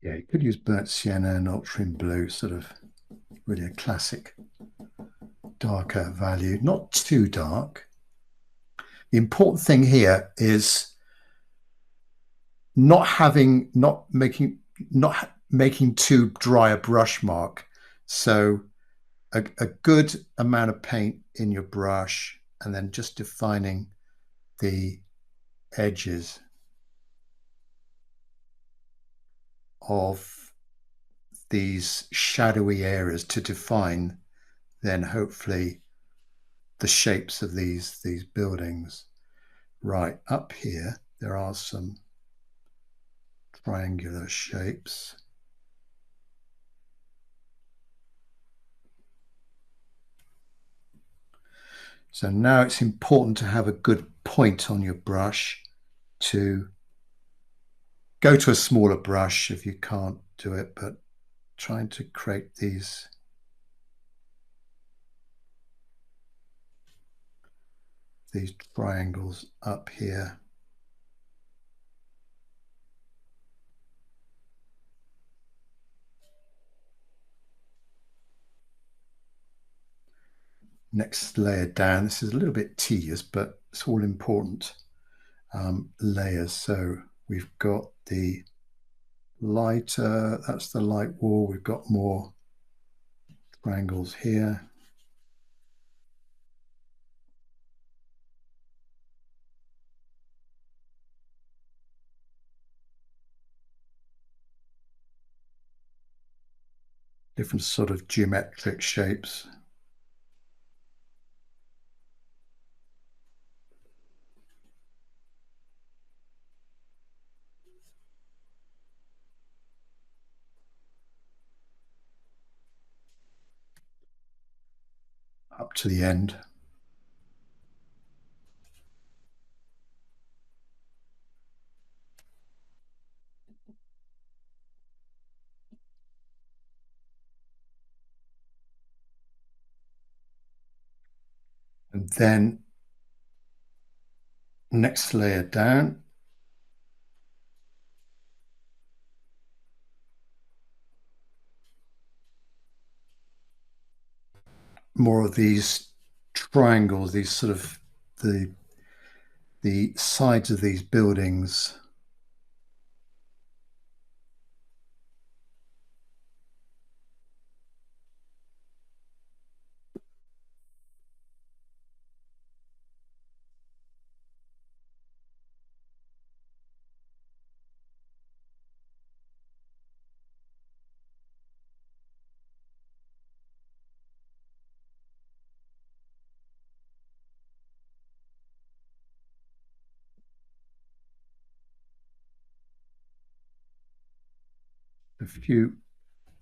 yeah, you could use burnt sienna and ultramarine blue, sort of really a classic darker value, not too dark. The important thing here is not making too dry a brush mark. So a good amount of paint in your brush, and then just defining the edges of these shadowy areas to define then hopefully the shapes of these buildings. Right, up here there are some triangular shapes. So now it's important to have a good point on your brush, to go to a smaller brush if you can't do it, but trying to create these these triangles up here. Next layer down, this is a little bit tedious, but it's all important layers. So we've got the lighter, that's the light wall. We've got more triangles here. Different sort of geometric shapes. Up to the end. And then next layer down. More of these triangles, these sort of the sides of these buildings. A few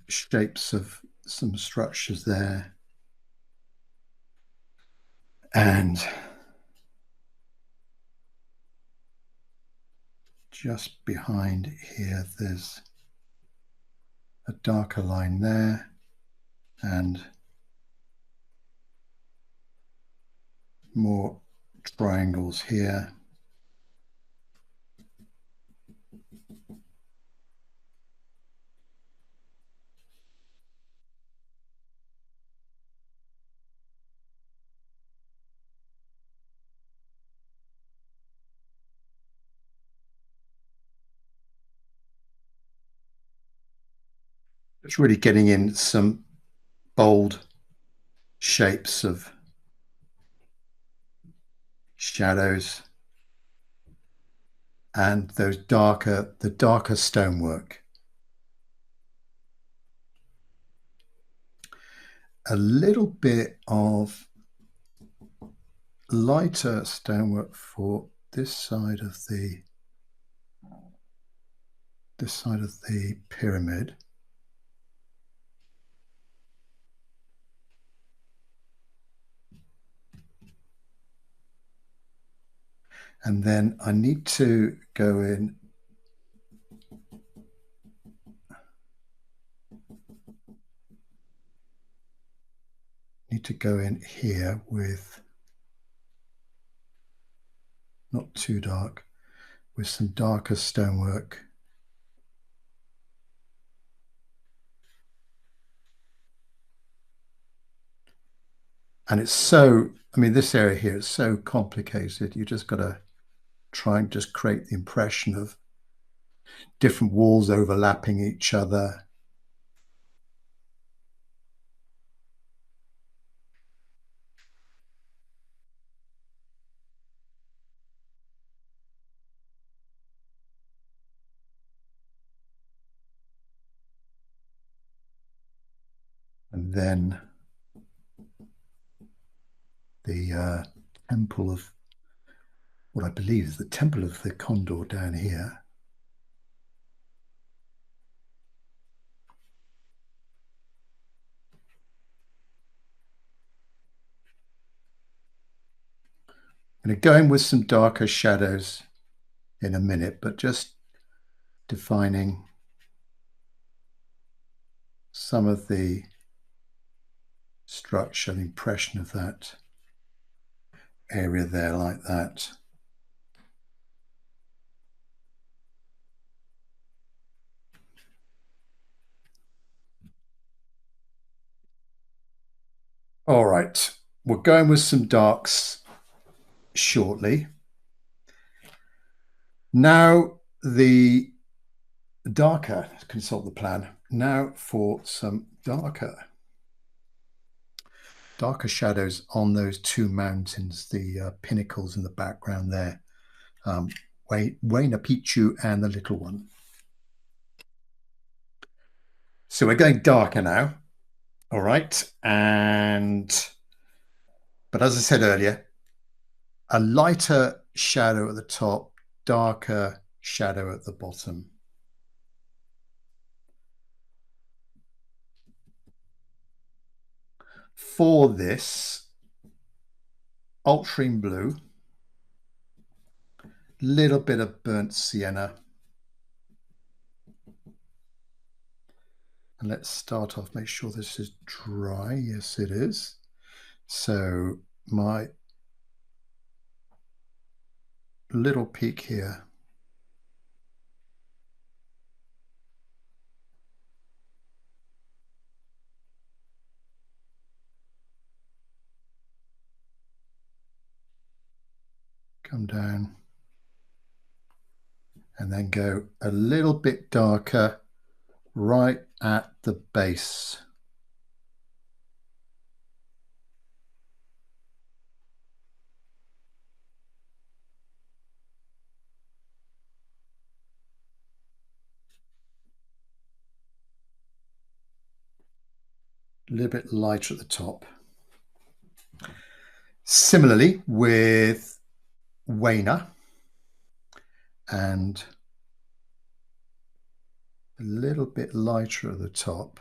shapes of some structures there. And just behind here, there's a darker line there and more triangles here. It's really getting in some bold shapes of shadows and the darker stonework. A little bit of lighter stonework for this side of the pyramid. And then I need to go in here with not too dark, with some darker stonework. And it's so, I mean, this area here is so complicated. You just got to try and just create the impression of different walls overlapping each other. And then the temple of what I believe is the temple of the condor down here. I'm going to go in with some darker shadows in a minute, but just defining some of the structure, the impression of that area there like that. All right, we're going with some darks shortly. Now the darker, consult the plan. Now for some darker shadows on those two mountains, the pinnacles in the background there. Machu Picchu and the little one. So we're going darker now. All right. But as I said earlier, a lighter shadow at the top, darker shadow at the bottom. For this, ultramarine blue, little bit of burnt sienna. And let's start off, make sure this is dry. Yes, it is. So my little peak here. Come down and then go a little bit darker right at the base. A little bit lighter at the top. Similarly with Wainer, and a little bit lighter at the top.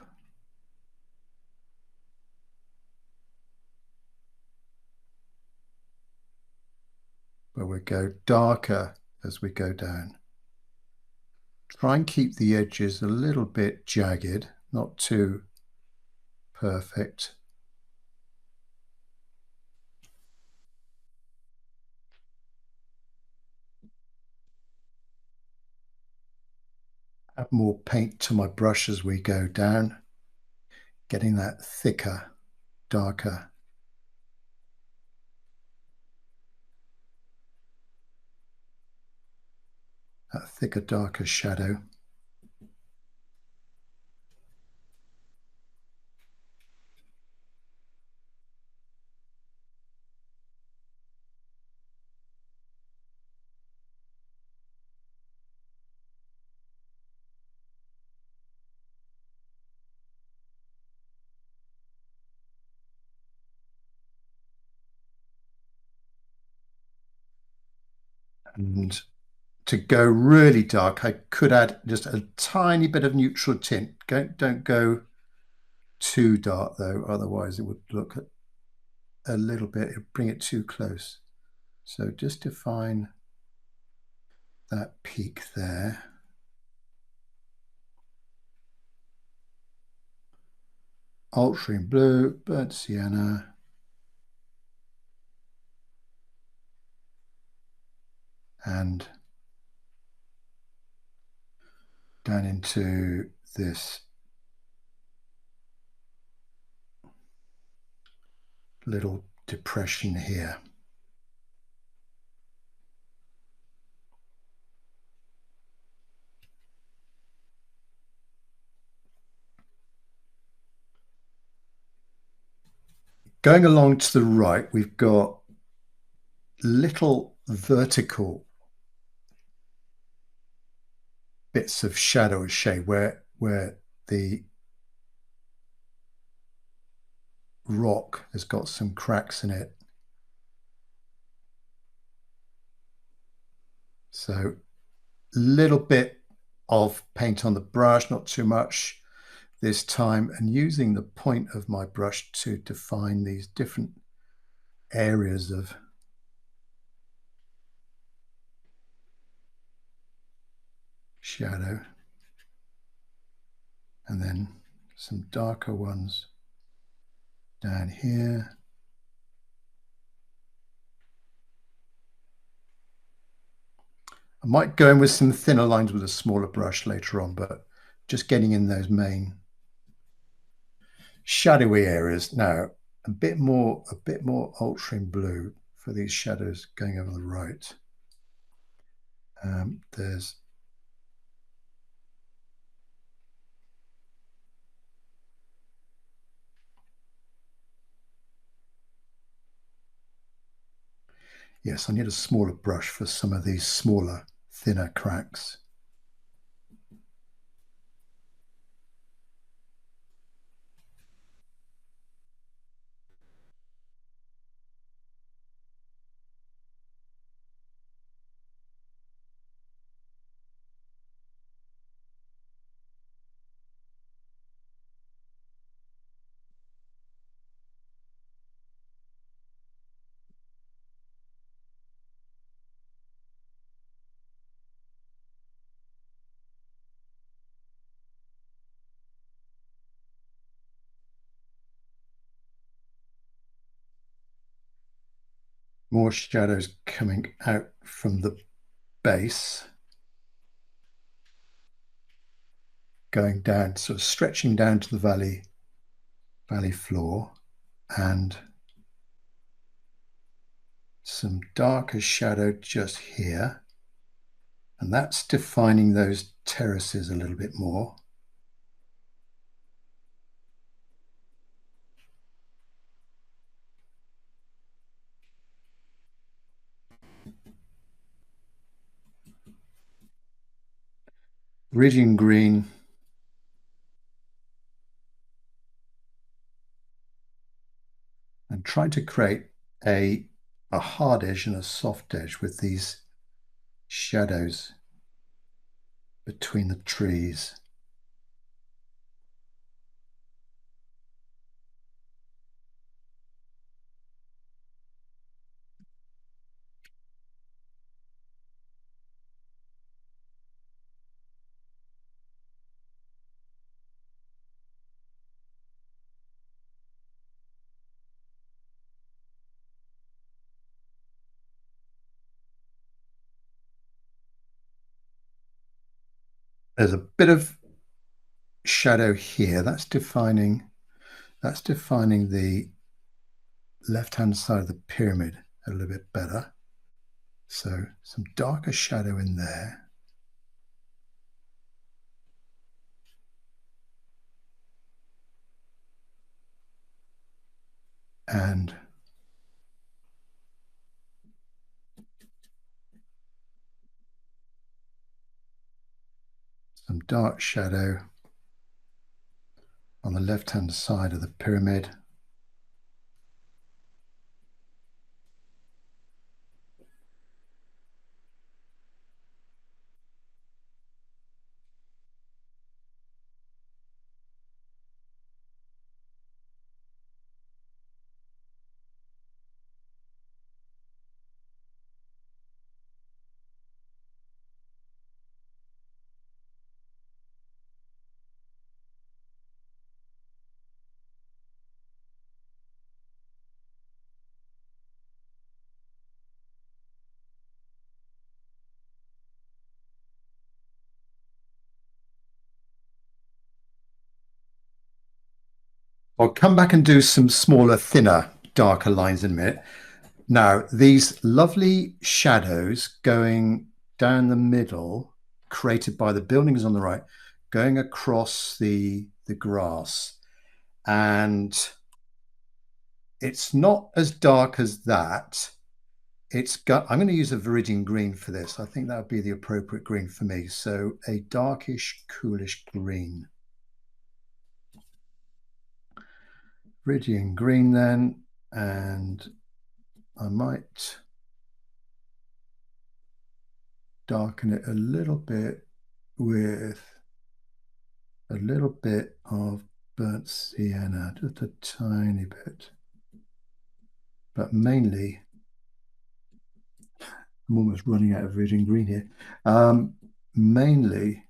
But we go darker as we go down. Try and keep the edges a little bit jagged, not too perfect. Add more paint to my brush as we go down, getting that thicker, darker. That thicker, darker shadow. And to go really dark, I could add just a tiny bit of neutral tint. Don't go too dark though, otherwise it would look a little bit, it would bring it too close. So just define that peak there. Ultramarine blue, burnt sienna. And down into this little depression here. Going along to the right, we've got little vertical bits of shadow or shade where the rock has got some cracks in it. So little bit of paint on the brush, not too much this time, and using the point of my brush to define these different areas of shadow, and then some darker ones down here. I might go in with some thinner lines with a smaller brush later on, but just getting in those main shadowy areas. Now, a bit more ultramarine blue for these shadows going over the right. There's Yes, I need a smaller brush for some of these smaller, thinner cracks. More shadows coming out from the base, going down, sort of stretching down to the valley floor, and some darker shadow just here. And that's defining those terraces a little bit more. Viridian green. And trying to create a hard edge and a soft edge with these shadows between the trees. There's a bit of shadow here. That's defining the left-hand side of the pyramid a little bit better. So some darker shadow in there. And some dark shadow on the left-hand side of the pyramid. I'll come back and do some smaller, thinner, darker lines in a minute. Now, these lovely shadows going down the middle, created by the buildings on the right, going across the grass. And it's not as dark as that. I'm going to use a viridian green for this. I think that would be the appropriate green for me. So a darkish, coolish green. Viridian green then, and I might darken it a little bit with a little bit of burnt sienna, just a tiny bit. But mainly, I'm almost running out of viridian green here. Mainly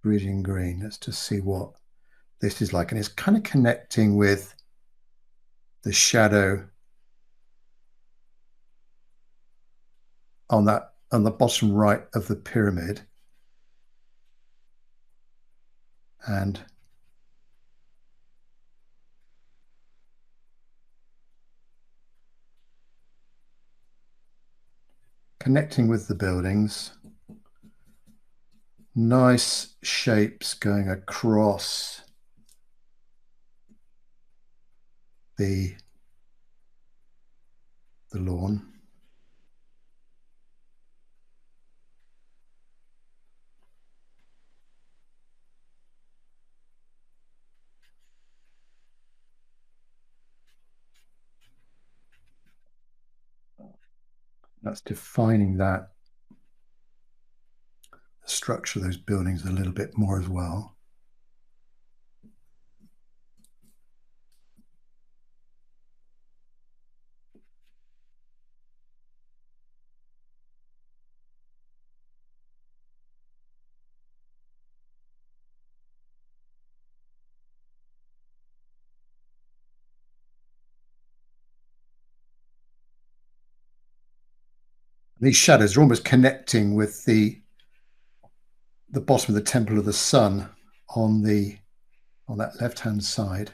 viridian green. Let's just see what this is like. And it's kind of connecting with the shadow on that on the bottom right of the pyramid, and connecting with the buildings. Nice shapes going across the lawn. That's defining that the structure of those buildings a little bit more as well. These shadows are almost connecting with the bottom of the Temple of the Sun on that left-hand side.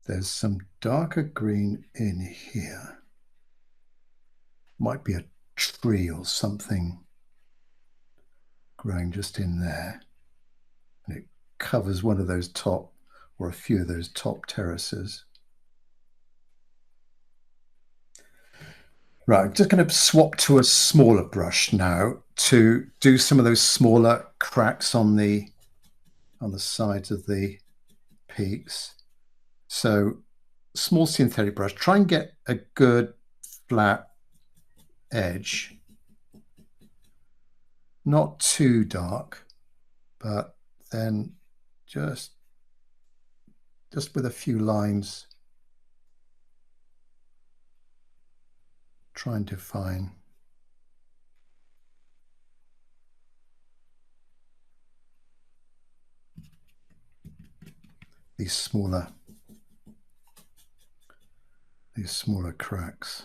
There's some darker green in here. Might be a tree or something growing just in there. And it covers one of those top, or a few of those top terraces. Right, I'm just going to swap to a smaller brush now to do some of those smaller cracks on the sides of the peaks. So small synthetic brush, try and get a good flat edge, not too dark, but then just with a few lines, try and define these smaller cracks.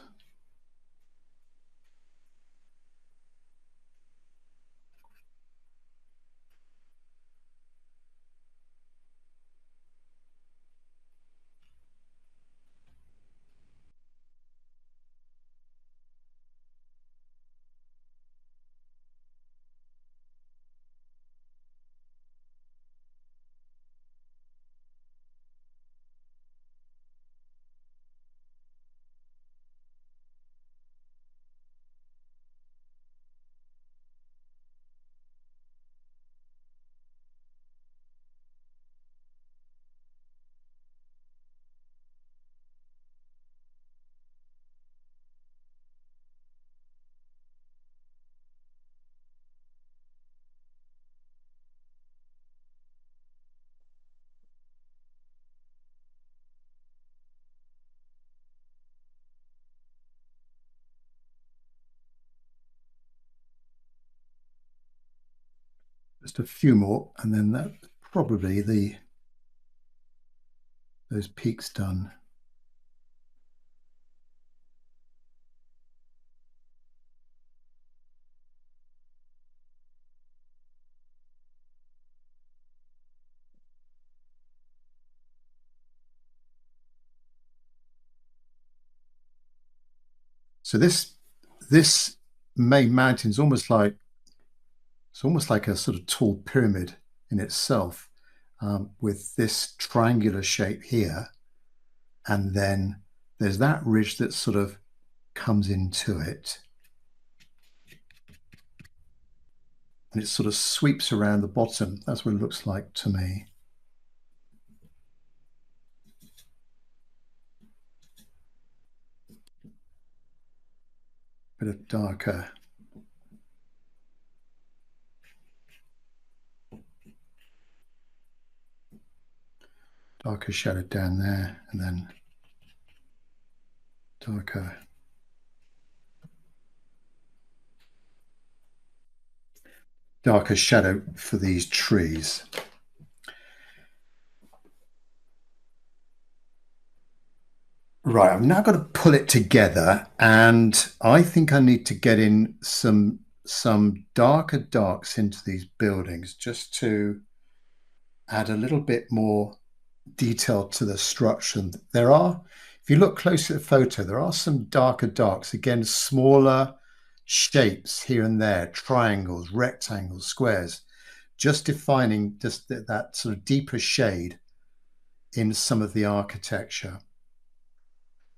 Just a few more, and then that's probably those peaks done. So this main mountain is almost like a sort of tall pyramid in itself, with this triangular shape here, and then there's that ridge that sort of comes into it. and it sort of sweeps around the bottom. That's what it looks like to me. Bit of darker shadow down there, and then darker shadow for these trees. Right, I've now got to pull it together, and I think I need to get in some darker darks into these buildings just to add a little bit more detail to the structure. There are, if you look closely at the photo, there are some darker darks, again, smaller shapes here and there, triangles, rectangles, squares, just defining just that sort of deeper shade in some of the architecture.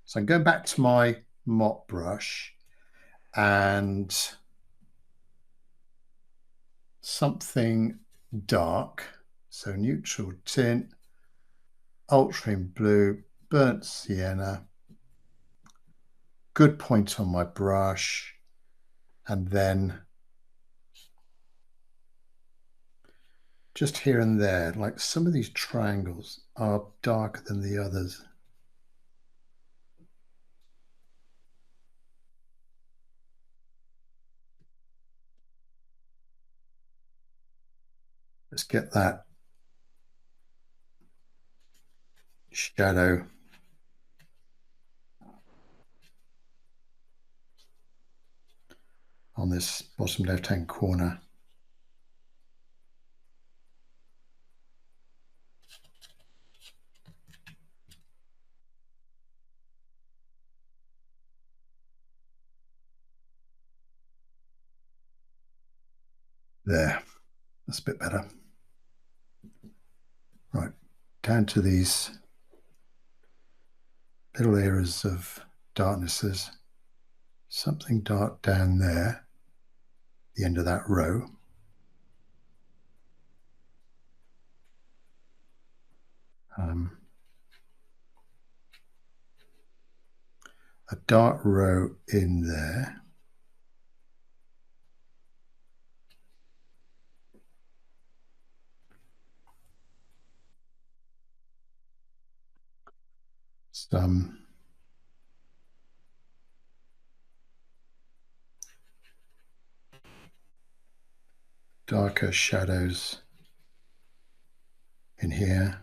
So I'm going back to my mop brush and something dark, so neutral tint, ultramarine blue, burnt sienna, good point on my brush, and then just here and there, like some of these triangles are darker than the others. Let's get that shadow on this bottom left-hand corner. There, that's a bit better. Right, down to these little areas of darknesses. Something dark down there, the end of that row. A dark row in there. Some darker shadows in here.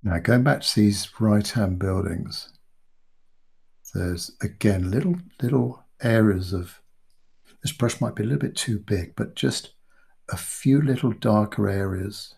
Now going back to these right-hand buildings, there's again little areas of, this brush might be a little bit too big, but just a few little darker areas.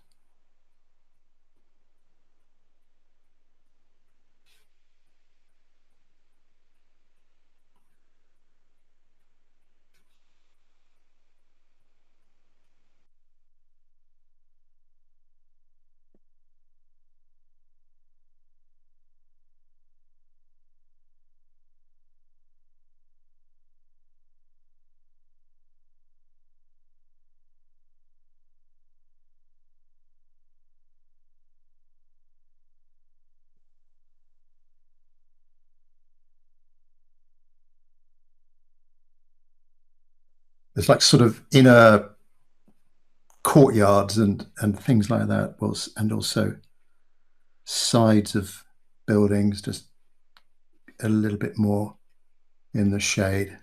There's like sort of inner courtyards and things like that, and also sides of buildings, just a little bit more in the shade.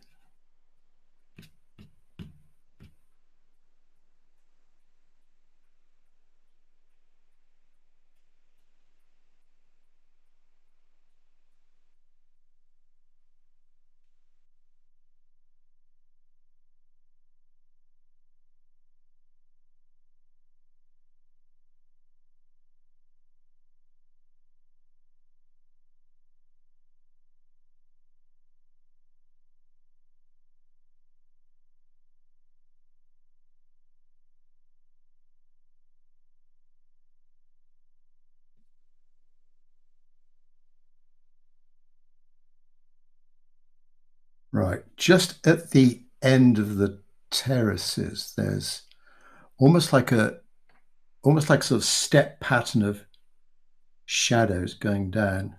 Right, just at the end of the terraces, there's almost like a almost like sort of step pattern of shadows going down.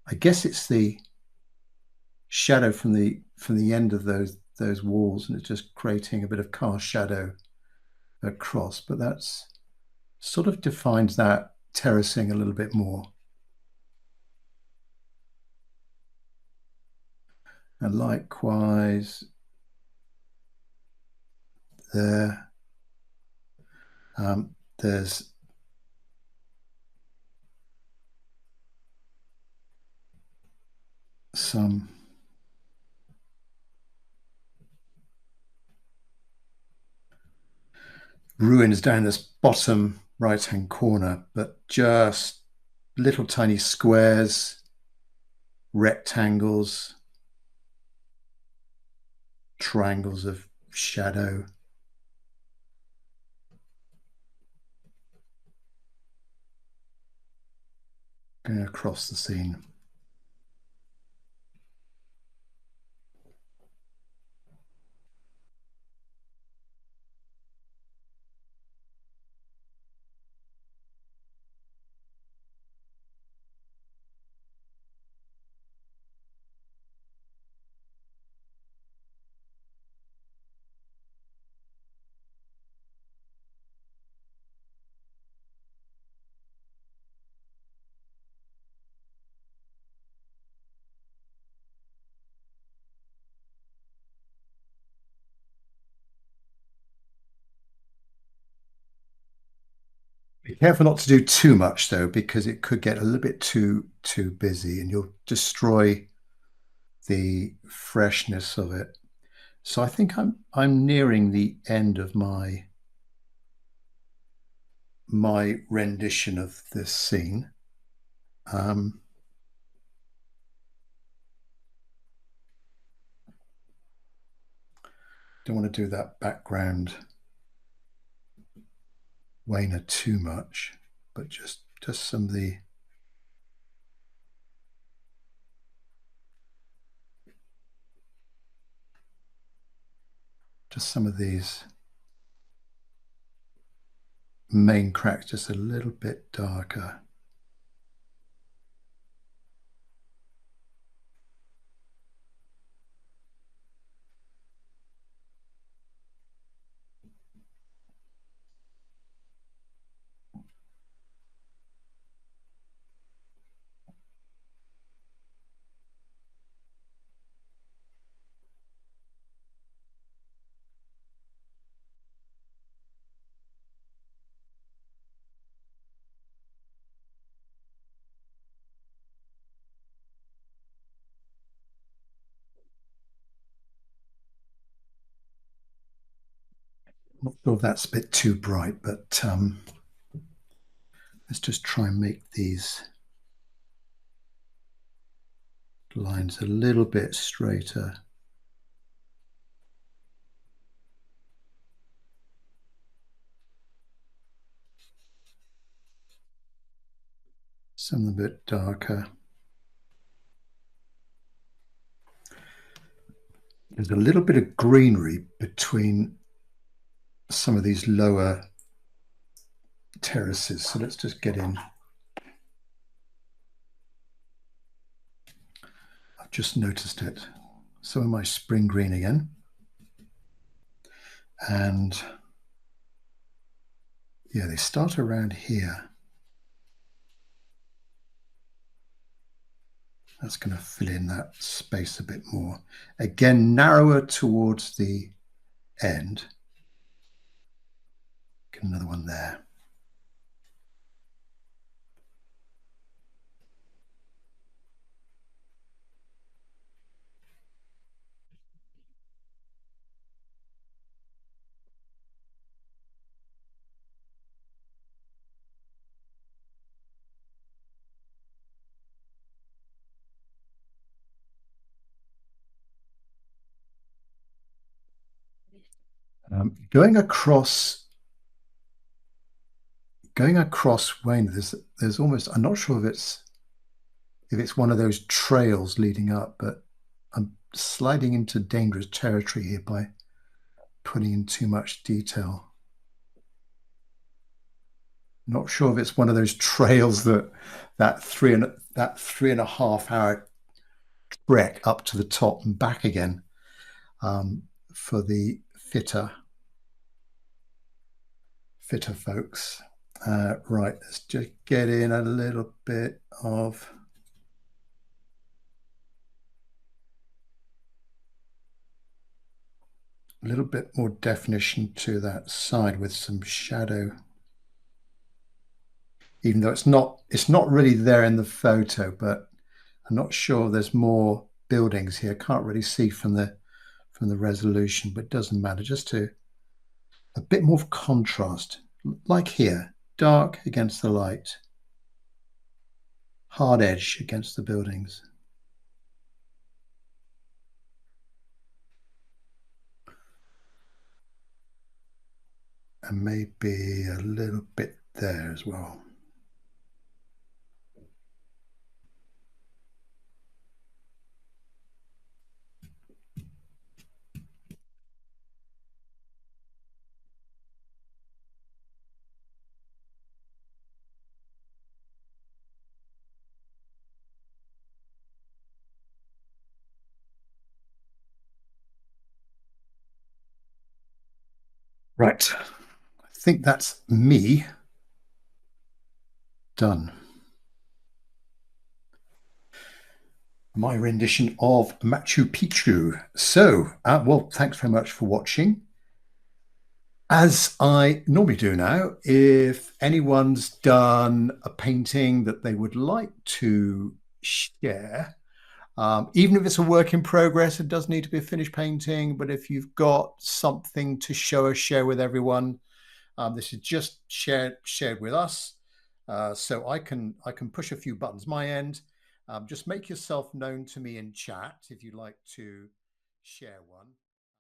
I guess it's the shadow from the end of those walls, and it's just creating a bit of cast shadow across. But that's sort of defines that terracing a little bit more. And likewise there, there's some ruins down this bottom right hand corner, but just little tiny squares, rectangles, triangles of shadow going across the scene. Be careful not to do too much though, because it could get a little bit too busy and you'll destroy the freshness of it. So I think I'm nearing the end of my rendition of this scene. Um, don't want to do that background Wayner too much, but just some of the some of these main cracks just a little bit darker. Not sure if that's a bit too bright, but let's just try and make these lines a little bit straighter. Some a bit darker. There's a little bit of greenery between some of these lower terraces. So let's just get in. I've just noticed it. Some of my spring green again. And yeah, they start around here. That's going to fill in that space a bit more. Again, narrower towards the end. Get another one there. Going across Wayne, there's almost, I'm not sure if it's one of those trails leading up, but I'm sliding into dangerous territory here by putting in too much detail. Not sure if it's one of those trails that 3.5 hour trek up to the top and back again, for the fitter folks. Right, let's just get in a little bit more definition to that side with some shadow, even though it's not really there in the photo, but I'm not sure there's more buildings here. Can't really see from the resolution, but it doesn't matter. Just to a bit more of contrast, like here, dark against the light, hard edge against the buildings. And maybe a little bit there as well. Right, I think that's me done. My rendition of Machu Picchu. So, well, thanks very much for watching. As I normally do now, if anyone's done a painting that they would like to share, even if it's a work in progress, it does need to be a finished painting, but if you've got something to show or share with everyone, this is just shared with us. So I can push a few buttons my end. Just make yourself known to me in chat if you'd like to share one.